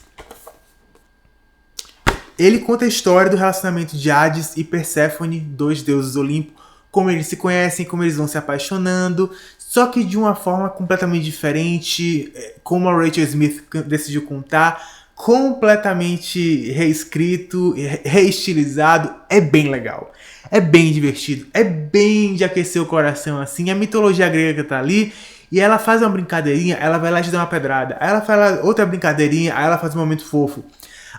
[SPEAKER 1] Ele conta a história do relacionamento de Hades e Perséfone, dois deuses do Olimpo, como eles se conhecem, como eles vão se apaixonando, só que de uma forma completamente diferente, como a Rachel Smith decidiu contar, completamente reescrito, reestilizado, é bem legal. É bem divertido, é bem de aquecer o coração assim, a mitologia grega que tá ali, e ela faz uma brincadeirinha, ela vai lá e te dá uma pedrada, aí ela faz outra brincadeirinha, aí ela faz um momento fofo,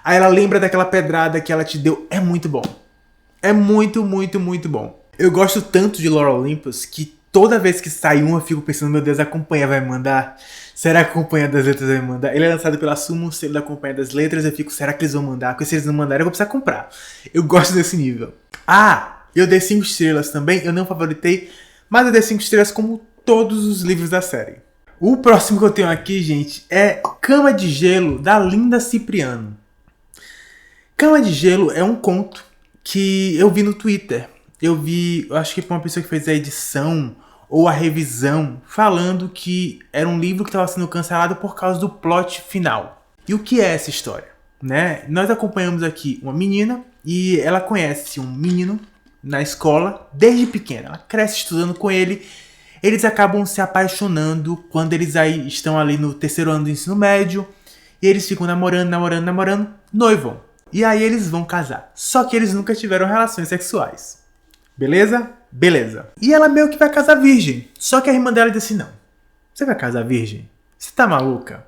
[SPEAKER 1] aí ela lembra daquela pedrada que ela te deu, é muito bom. É muito, muito, muito bom. Eu gosto tanto de Lore Olympus que toda vez que sai um eu fico pensando, meu Deus, a Companhia vai mandar? Será que a Companhia das Letras vai mandar? Ele é lançado pela Summon, selo da Companhia das Letras, eu fico, será que eles vão mandar? Porque se eles não mandarem eu vou precisar comprar. Eu gosto desse nível. Eu dei 5 estrelas também, eu não favoritei, mas eu dei 5 estrelas como todos os livros da série. O próximo que eu tenho aqui, gente, é Cama de Gelo, da Linda Cipriano. Cama de Gelo é um conto que eu vi no Twitter. Eu acho que foi uma pessoa que fez a edição ou a revisão, falando que era um livro que estava sendo cancelado por causa do plot final. E o que é essa história? Né? Nós acompanhamos aqui uma menina e ela conhece um menino na escola desde pequena. Ela cresce estudando com ele. Eles acabam se apaixonando quando eles aí estão ali no 3º ano do ensino médio. E eles ficam namorando, noivam. E aí eles vão casar. Só que eles nunca tiveram relações sexuais. Beleza? Beleza. E ela meio que vai casar virgem. Só que a irmã dela diz assim, não. Você vai casar virgem? Você tá maluca?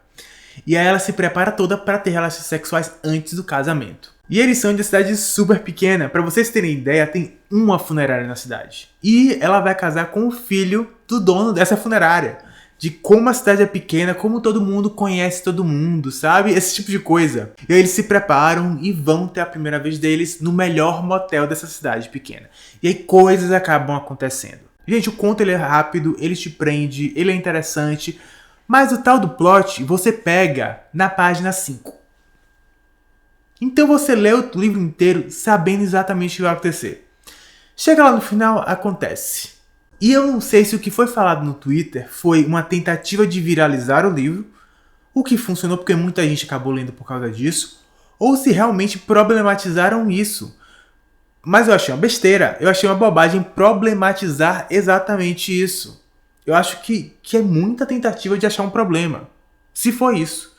[SPEAKER 1] E aí ela se prepara toda para ter relações sexuais antes do casamento. E eles são de cidade super pequena. Pra vocês terem ideia, tem uma funerária na cidade. E ela vai casar com o filho do dono dessa funerária. De como a cidade é pequena, como todo mundo conhece todo mundo, sabe? Esse tipo de coisa. E aí eles se preparam e vão ter a primeira vez deles no melhor motel dessa cidade pequena. E aí coisas acabam acontecendo. Gente, o conto ele é rápido, ele te prende, ele é interessante. Mas o tal do plot você pega na página 5. Então você lê o livro inteiro sabendo exatamente o que vai acontecer. Chega lá no final, acontece. E eu não sei se o que foi falado no Twitter foi uma tentativa de viralizar o livro, o que funcionou porque muita gente acabou lendo por causa disso, ou se realmente problematizaram isso. Mas eu achei uma besteira, eu achei uma bobagem problematizar exatamente isso. Eu acho que é muita tentativa de achar um problema. Se foi isso.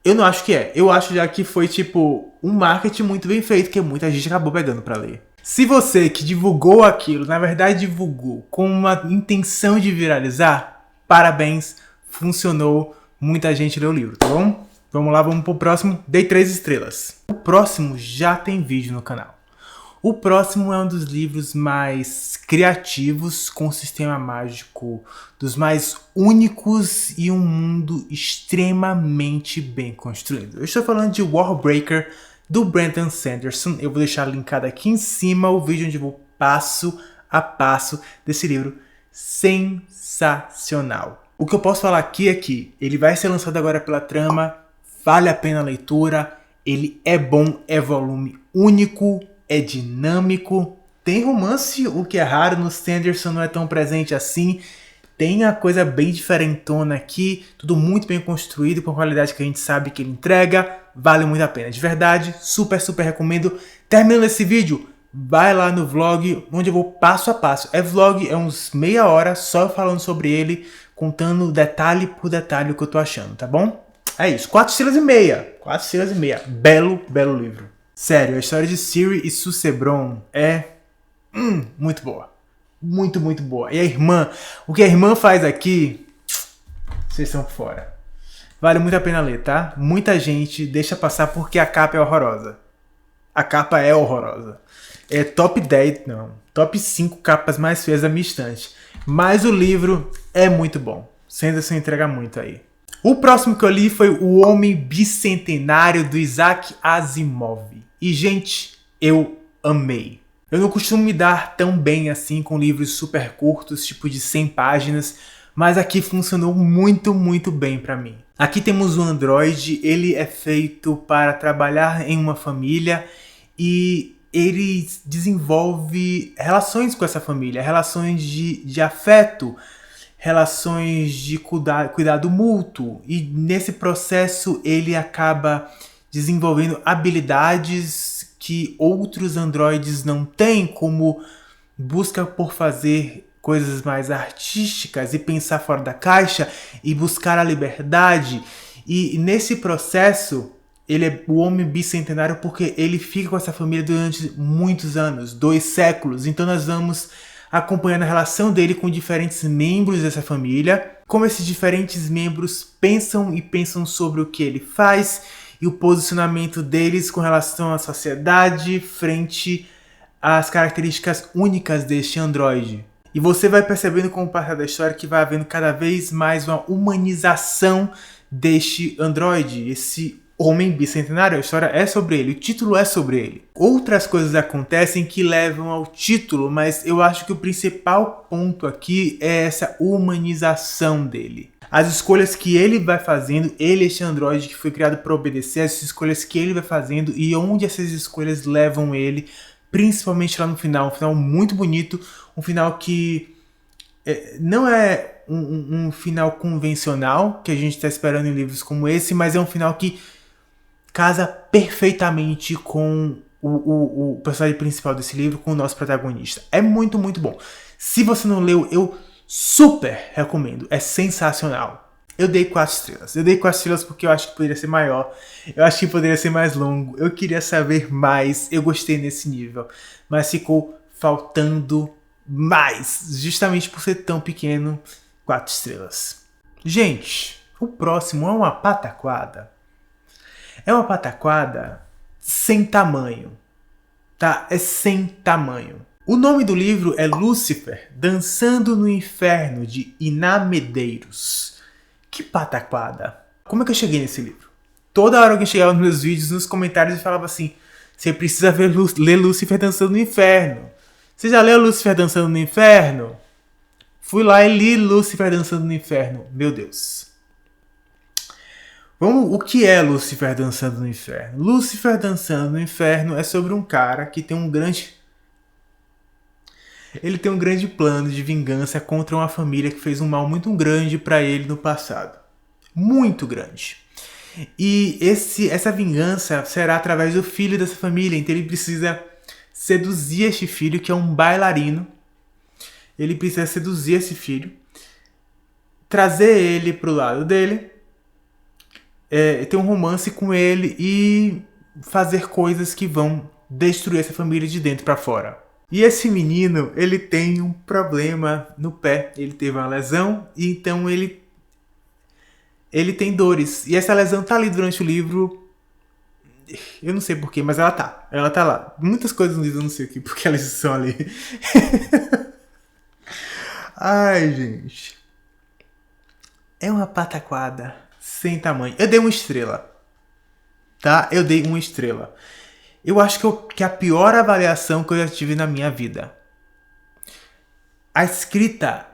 [SPEAKER 1] Eu não acho que é. Eu acho já que foi tipo um marketing muito bem feito, que muita gente acabou pegando pra ler. Se você que divulgou aquilo, na verdade divulgou com uma intenção de viralizar, parabéns, funcionou, muita gente leu o livro, tá bom? Vamos lá, vamos pro próximo, dei 3 estrelas. O próximo já tem vídeo no canal. O próximo é um dos livros mais criativos, com um sistema mágico dos mais únicos e um mundo extremamente bem construído. Eu estou falando de Warbreaker, do Brandon Sanderson. Eu vou deixar linkado aqui em cima o vídeo onde eu vou passo a passo desse livro sensacional. O que eu posso falar aqui é que ele vai ser lançado agora pela Trama, vale a pena a leitura, ele é bom, é volume único, é dinâmico, tem romance, o que é raro no Sanderson, não é tão presente assim, tem a coisa bem diferentona aqui, tudo muito bem construído, com a qualidade que a gente sabe que ele entrega, vale muito a pena, de verdade, super recomendo. Terminando esse vídeo, vai lá no vlog, onde eu vou passo a passo, é vlog, é uns meia hora, só falando sobre ele, contando detalhe por detalhe o que eu tô achando, tá bom? É isso, 4 estrelas e meia, 4 estrelas e meia, belo livro. Sério, a história de Ciri e Susebron é muito boa. Muito boa. E a irmã, o que a irmã faz aqui, vocês estão fora. Vale muito a pena ler, tá? Muita gente deixa passar porque a capa é horrorosa. A capa é horrorosa. É top 10, não, top 5 capas mais feias da minha estante. Mas o livro é muito bom. Sanderson entrega muito aí. O próximo que eu li foi O Homem Bicentenário, do Isaac Asimov. E, gente, eu amei. Eu não costumo me dar tão bem assim com livros super curtos, tipo de 100 páginas, mas aqui funcionou muito bem pra mim. Aqui temos o androide, ele é feito para trabalhar em uma família e ele desenvolve relações com essa família, relações de afeto, relações de cuidado mútuo, e nesse processo ele acaba desenvolvendo habilidades que outros androides não têm, como busca por fazer coisas mais artísticas e pensar fora da caixa e buscar a liberdade. E nesse processo ele é o homem bicentenário porque ele fica com essa família durante muitos anos, 2 séculos. Então nós vamos acompanhando a relação dele com diferentes membros dessa família, como esses diferentes membros pensam sobre o que ele faz e o posicionamento deles com relação à sociedade frente às características únicas deste androide. E você vai percebendo com o passar da história que vai havendo cada vez mais uma humanização deste androide, esse homem bicentenário. A história é sobre ele, o título é sobre ele. Outras coisas acontecem que levam ao título, mas eu acho que o principal ponto aqui é essa humanização dele. As escolhas que ele vai fazendo, ele, este androide que foi criado para obedecer, as escolhas que ele vai fazendo e onde essas escolhas levam ele, principalmente lá no final. Um final muito bonito, um final que não é um final convencional, que a gente está esperando em livros como esse, mas é um final que casa perfeitamente com o personagem principal desse livro, com o nosso protagonista. É muito bom. Se você não leu, eu super recomendo. É sensacional. Eu dei 4 estrelas. Eu dei 4 estrelas porque eu acho que poderia ser maior. Eu acho que poderia ser mais longo. Eu queria saber mais. Eu gostei nesse nível. Mas ficou faltando mais. Justamente por ser tão pequeno. 4 estrelas. Gente, o próximo é uma pataquada. É uma pataquada sem tamanho, tá? É sem tamanho. O nome do livro é Lúcifer, Dançando no Inferno, de Iná Medeiros. Que pataquada. Como é que eu cheguei nesse livro? Toda hora alguém chegava nos meus vídeos, nos comentários, e falava assim: você precisa ler Lúcifer Dançando no Inferno. Você já leu Lúcifer Dançando no Inferno? Fui lá e li Lúcifer Dançando no Inferno. Meu Deus. O que é Lúcifer Dançando no Inferno? Lúcifer Dançando no Inferno é sobre um cara que tem um grande... Ele tem um grande plano de vingança contra uma família que fez um mal muito grande para ele no passado. Muito grande. E essa vingança será através do filho dessa família. Então ele precisa seduzir este filho, que é um bailarino. Ele precisa seduzir esse filho, trazer ele pro lado dele, ter um romance com ele e fazer coisas que vão destruir essa família de dentro para fora. E esse menino, ele tem um problema no pé. Ele teve uma lesão e então ele tem dores. E essa lesão tá ali durante o livro Eu não sei porquê, mas ela tá. Ela tá lá. Muitas coisas no livro eu não sei porque elas estão ali. Ai, gente. É uma pataquada sem tamanho. Eu dei uma estrela. Tá? Eu dei uma estrela. Eu acho que é a pior avaliação que eu já tive na minha vida. A escrita...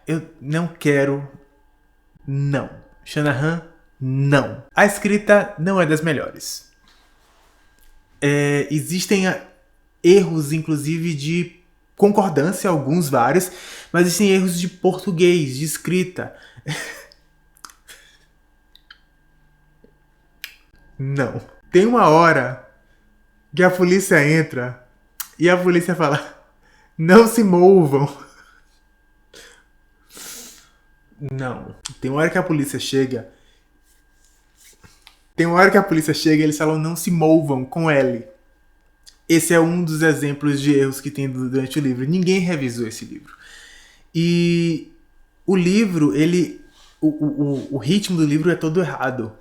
[SPEAKER 1] Eu não quero... Não. Shanahan, não. A escrita não é das melhores. Existem erros, inclusive, de concordância, alguns, vários, mas existem erros de português, de escrita. Não. Tem uma hora que a polícia entra e a polícia fala: não se movam. Não. Tem uma hora que a polícia chega. E eles falam: não se movam com L. Esse é um dos exemplos de erros que tem durante o livro. Ninguém revisou esse livro. E o livro, o ritmo do livro é todo errado.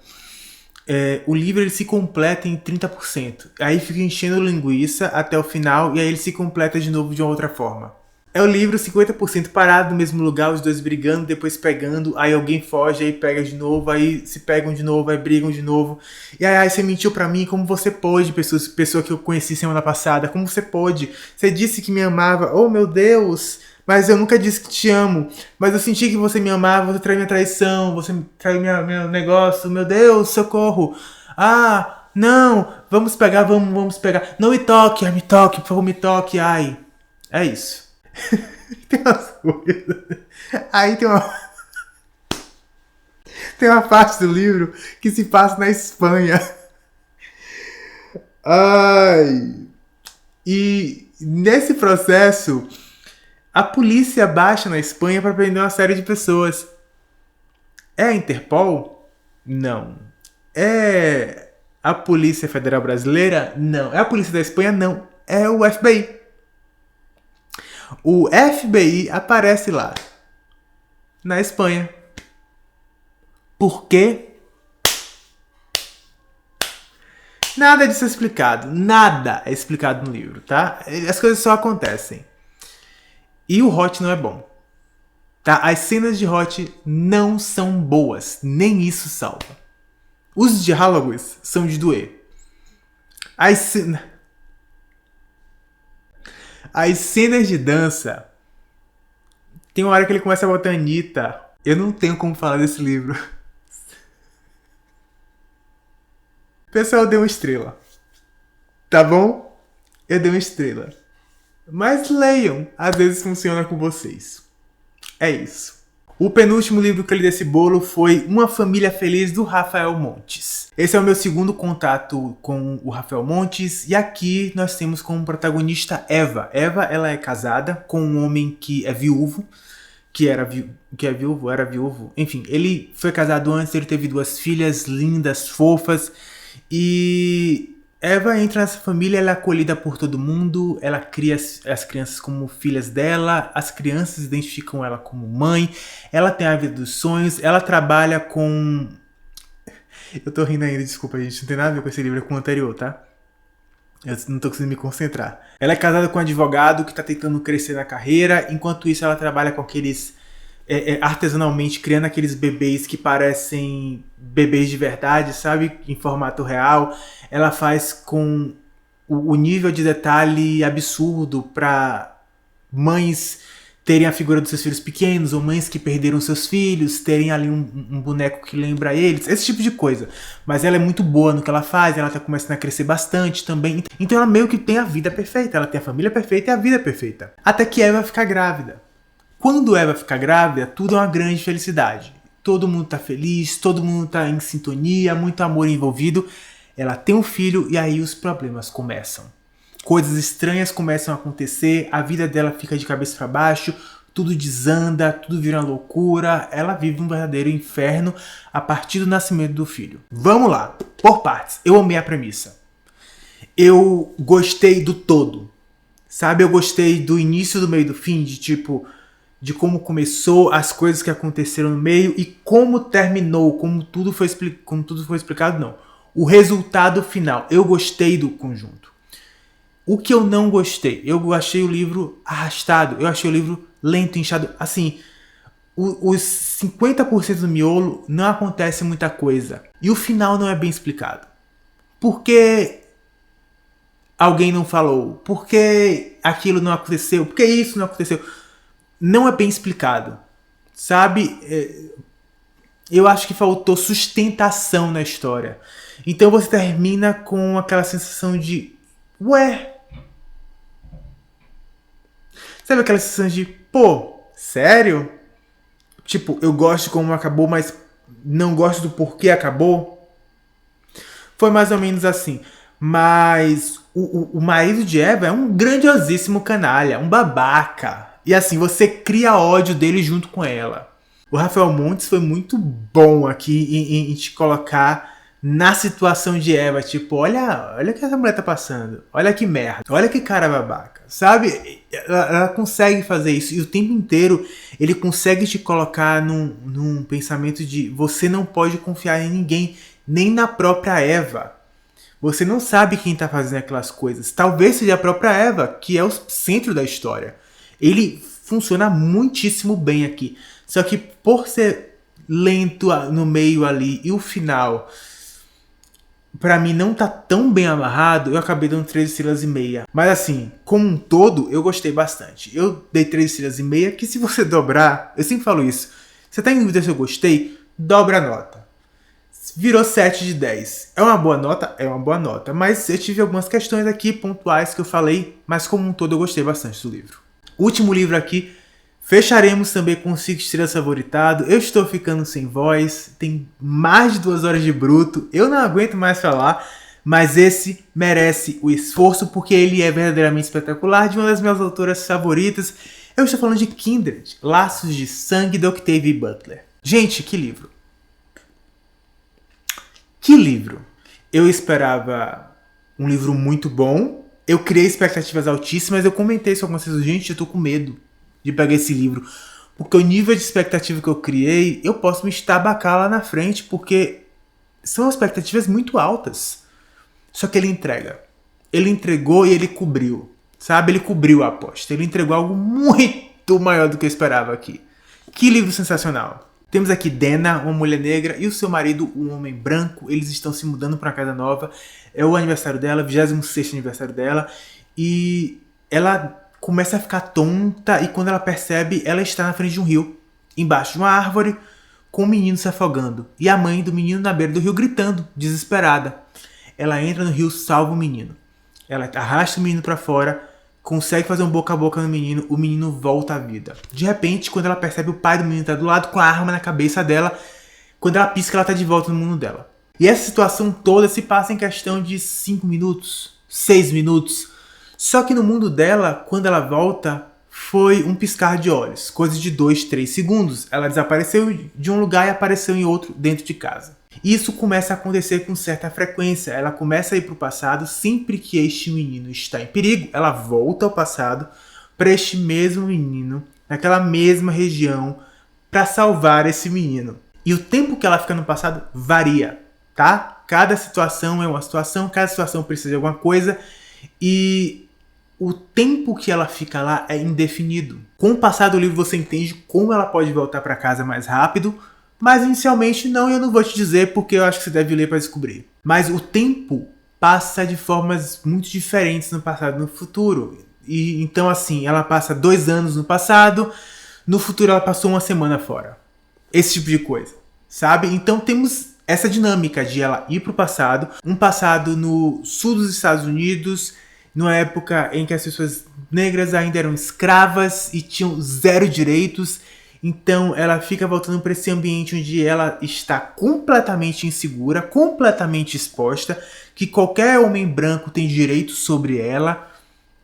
[SPEAKER 1] O livro ele se completa em 30%. Aí fica enchendo linguiça até o final e aí ele se completa de novo de uma outra forma. É o livro 50% parado no mesmo lugar, os dois brigando, depois pegando, aí alguém foge, aí pega de novo, aí se pegam de novo, aí brigam de novo. E aí você mentiu pra mim, como você pode, pessoa que eu conheci semana passada, como você pode? Você disse que me amava, oh meu Deus, mas eu nunca disse que te amo. Mas eu senti que você me amava, você traiu minha traição, você traiu meu negócio, meu Deus, socorro. Ah, não, vamos pegar, vamos pegar. Não me toque, por favor, me toque, ai. É isso. Tem umas coisas. Aí tem uma parte do livro que se passa na Espanha. Ai. E nesse processo, a polícia baixa na Espanha para prender uma série de pessoas. É a Interpol? Não. É a Polícia Federal Brasileira? Não. É a Polícia da Espanha? Não. É o FBI. O FBI aparece lá, na Espanha. Por quê? Nada disso é explicado. Nada é explicado no livro, tá? As coisas só acontecem. E o Hot não é bom. Tá? As cenas de Hot não são boas. Nem isso salva. Os diálogos são de doer. As cenas de dança... Tem uma hora que ele começa a botar a Anitta. Eu não tenho como falar desse livro. Pessoal, eu dei uma estrela. Tá bom? Eu dei uma estrela. Mas leiam. Às vezes funciona com vocês. É isso. O penúltimo livro que eu li desse bolo foi Uma Família Feliz, do Rafael Montes. Esse é o meu segundo contato com o Rafael Montes. E aqui nós temos como protagonista Eva. Eva, ela é casada com um homem que é viúvo. Era viúvo. Enfim, ele foi casado antes, ele teve 2 filhas lindas, fofas. E Eva entra nessa família, ela é acolhida por todo mundo, ela cria as crianças como filhas dela, as crianças identificam ela como mãe, ela tem a vida dos sonhos, ela trabalha com... Eu tô rindo ainda, desculpa gente, não tem nada a ver com esse livro, é com o anterior, tá? Eu não tô conseguindo me concentrar. Ela é casada com um advogado que tá tentando crescer na carreira, enquanto isso ela trabalha com aqueles... artesanalmente criando aqueles bebês que parecem bebês de verdade, sabe? Em formato real. Ela faz com o nível de detalhe absurdo para mães terem a figura dos seus filhos pequenos, ou mães que perderam seus filhos, terem ali um boneco que lembra eles, esse tipo de coisa. Mas ela é muito boa no que ela faz, ela tá começando a crescer bastante também. Então ela meio que tem a vida perfeita, ela tem a família perfeita e a vida perfeita. Até que Eva fica grávida. Quando Eva fica grávida, tudo é uma grande felicidade. Todo mundo tá feliz, todo mundo tá em sintonia, muito amor envolvido. Ela tem um filho e aí os problemas começam. Coisas estranhas começam a acontecer, a vida dela fica de cabeça para baixo, tudo desanda, tudo vira uma loucura. Ela vive um verdadeiro inferno a partir do nascimento do filho. Vamos lá, por partes. Eu amei a premissa. Eu gostei do todo. Sabe, eu gostei do início, do meio e do fim, de como começou, as coisas que aconteceram no meio e como terminou, como tudo foi explicado, não. o resultado final. Eu gostei do conjunto. O que eu não gostei? Eu achei o livro arrastado. Eu achei o livro lento, inchado. Assim, os 50% do miolo não acontece muita coisa. E o final não é bem explicado. Por que alguém não falou? Por que aquilo não aconteceu? Por que isso não aconteceu? Não é bem explicado. Sabe? Eu acho que faltou sustentação na história. Então você termina com aquela sensação de... Ué? Sabe aquela sensação de... Pô, sério? Tipo, eu gosto de como acabou, mas não gosto do porquê acabou? Foi mais ou menos assim. Mas o marido de Eva é um grandiosíssimo canalha, um babaca. E assim, você cria ódio dele junto com ela. O Rafael Montes foi muito bom aqui em te colocar na situação de Eva. Tipo, olha o que essa mulher tá passando. Olha que merda. Olha que cara babaca. Sabe? Ela consegue fazer isso. E o tempo inteiro ele consegue te colocar num pensamento de você não pode confiar em ninguém. Nem na própria Eva. Você não sabe quem tá fazendo aquelas coisas. Talvez seja a própria Eva, que é o centro da história. Ele funciona muitíssimo bem aqui. Só que por ser lento no meio ali e o final, pra mim não tá tão bem amarrado, eu acabei dando 3 estrelas e meia. Mas assim, como um todo, eu gostei bastante. Eu dei 3 estrelas e meia, que se você dobrar, eu sempre falo isso, você tá em dúvida se eu gostei, dobra a nota. Virou 7 de 10. É uma boa nota? É uma boa nota. Mas eu tive algumas questões aqui pontuais que eu falei, mas como um todo eu gostei bastante do livro. Último livro aqui. Fecharemos também com 5 estrelas favoritado. Eu estou ficando sem voz. Tem mais de 2 horas de bruto. Eu não aguento mais falar. Mas esse merece o esforço porque ele é verdadeiramente espetacular. De uma das minhas autoras favoritas. Eu estou falando de Kindred. Laços de Sangue, de Octavia Butler. Gente, que livro. Que livro! Eu esperava um livro muito bom. Eu criei expectativas altíssimas. Eu comentei isso com algumas vezes. Gente, eu tô com medo de pegar esse livro. Porque o nível de expectativa que eu criei, eu posso me estabacar lá na frente. Porque são expectativas muito altas. Só que ele entrega. Ele entregou e ele cobriu. Sabe? Ele cobriu a aposta. Ele entregou algo muito maior do que eu esperava aqui. Que livro sensacional! Temos aqui Dena, uma mulher negra, e o seu marido, um homem branco. Eles estão se mudando para uma casa nova. É o aniversário dela, 26º aniversário dela. E ela começa a ficar tonta e quando ela percebe, ela está na frente de um rio. Embaixo de uma árvore, com o menino se afogando. E a mãe do menino na beira do rio gritando, desesperada. Ela entra no rio, salva o menino. Ela arrasta o menino para fora. Consegue fazer um boca a boca no menino, o menino volta à vida. De repente, quando ela percebe o pai do menino tá do lado com a arma na cabeça dela, quando ela pisca, ela tá de volta no mundo dela. E essa situação toda se passa em questão de 5 minutos, 6 minutos. Só que no mundo dela, quando ela volta, foi um piscar de olhos, coisa de 2, 3 segundos. Ela desapareceu de um lugar e apareceu em outro dentro de casa. Isso começa a acontecer com certa frequência. Ela começa a ir para o passado sempre que este menino está em perigo. Ela volta ao passado para este mesmo menino, naquela mesma região, para salvar esse menino. E o tempo que ela fica no passado varia, tá? Cada situação é uma situação, cada situação precisa de alguma coisa e o tempo que ela fica lá é indefinido. Com o passar do livro você entende como ela pode voltar para casa mais rápido, mas inicialmente não, eu não vou te dizer porque eu acho que você deve ler para descobrir. Mas o tempo passa de formas muito diferentes no passado e no futuro. E então assim, ela passa 2 anos no passado, no futuro ela passou 1 semana fora. Esse tipo de coisa, sabe? Então temos essa dinâmica de ela ir para o passado, um passado no sul dos Estados Unidos, numa época em que as pessoas negras ainda eram escravas e tinham 0 direitos. Então ela fica voltando para esse ambiente onde ela está completamente insegura, completamente exposta, que qualquer homem branco tem direito sobre ela,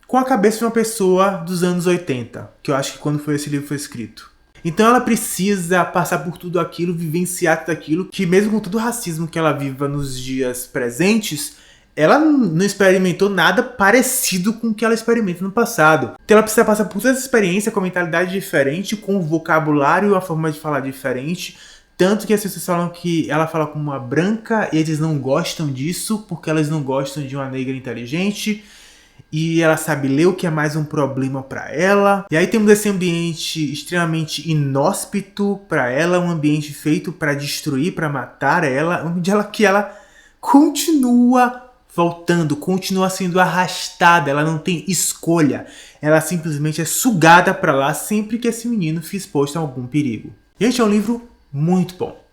[SPEAKER 1] com a cabeça de uma pessoa dos anos 80, que eu acho que quando esse livro foi escrito. Então ela precisa passar por tudo aquilo, vivenciar tudo aquilo, que mesmo com todo o racismo que ela viva nos dias presentes, ela não experimentou nada parecido com o que ela experimenta no passado. Então ela precisa passar por toda essa experiência com a mentalidade diferente, com o vocabulário e a forma de falar diferente, Tanto que as pessoas falam que ela fala com uma branca e eles não gostam disso porque elas não gostam de uma negra inteligente. E ela sabe ler, o que é mais um problema pra ela. E aí temos esse ambiente extremamente inóspito pra ela, um ambiente feito pra destruir, pra matar ela, onde ela continua voltando, continua sendo arrastada, ela não tem escolha. Ela simplesmente é sugada pra lá sempre que esse menino fica exposto a algum perigo. Gente, é um livro muito bom.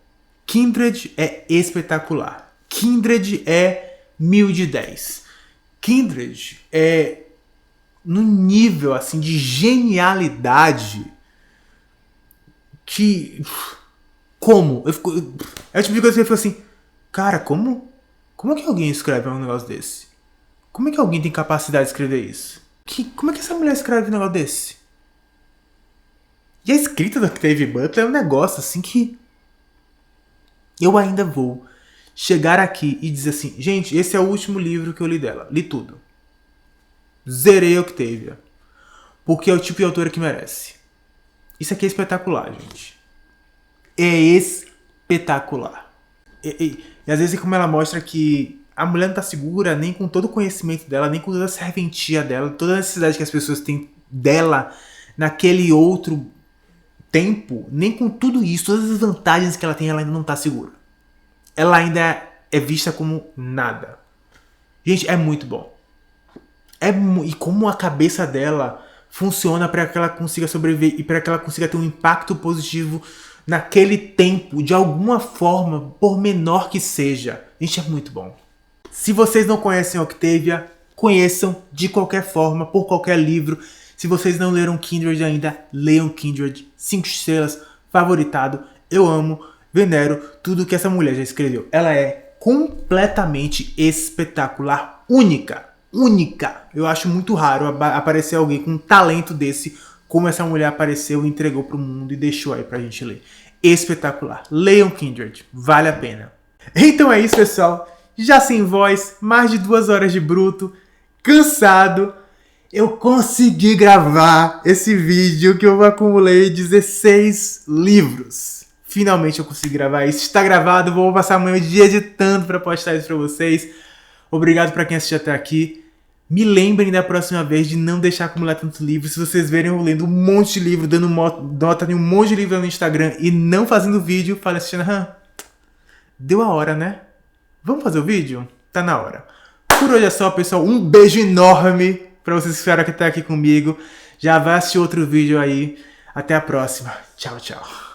[SPEAKER 1] Kindred é espetacular. Kindred é 1000 de 10. Kindred é num nível assim de genialidade que como é o tipo de coisa que eu fico assim, cara, como que alguém escreve um negócio desse? Como é que alguém tem capacidade de escrever isso? Como é que essa mulher escreve um negócio desse? E a escrita da Octavia Butler é um negócio assim que eu ainda vou chegar aqui e dizer assim, gente, esse é o último livro que eu li dela. Li tudo. Zerei Octavia. Porque é o tipo de autora que merece. Isso aqui é espetacular, gente. É espetacular. E às vezes como ela mostra que a mulher não tá segura nem com todo o conhecimento dela, nem com toda a serventia dela, toda a necessidade que as pessoas têm dela naquele outro tempo, nem com tudo isso, todas as vantagens que ela tem, ela ainda não tá segura. Ela ainda é vista como nada. Gente, é muito bom. E como a cabeça dela funciona para que ela consiga sobreviver e para que ela consiga ter um impacto positivo naquele tempo, de alguma forma, por menor que seja. Gente, é muito bom. Se vocês não conhecem Octavia, conheçam de qualquer forma, por qualquer livro. Se vocês não leram Kindred ainda, leiam Kindred. 5 estrelas, favoritado. Eu amo, venero tudo que essa mulher já escreveu. Ela é completamente espetacular, única. Eu acho muito raro aparecer alguém com um talento desse, como essa mulher apareceu e entregou pro mundo e deixou aí pra gente ler. Espetacular. Leiam Kindred, vale a pena. Então é isso, pessoal. Já sem voz, mais de 2 horas de bruto, cansado, eu consegui gravar esse vídeo que eu acumulei 16 livros. Finalmente eu consegui gravar isso. Está gravado, vou passar amanhã o dia editando para postar isso para vocês. Obrigado para quem assistiu até aqui. Me lembrem da próxima vez de não deixar acumular tantos livros. Se vocês verem eu lendo um monte de livro, dando nota em um monte de livro no Instagram e não fazendo vídeo, fala assim, deu a hora, né? Vamos fazer o vídeo? Tá na hora. Por hoje é só, pessoal. Um beijo enorme pra vocês que ficaram até aqui comigo. Já vai assistir outro vídeo aí. Até a próxima. Tchau, tchau.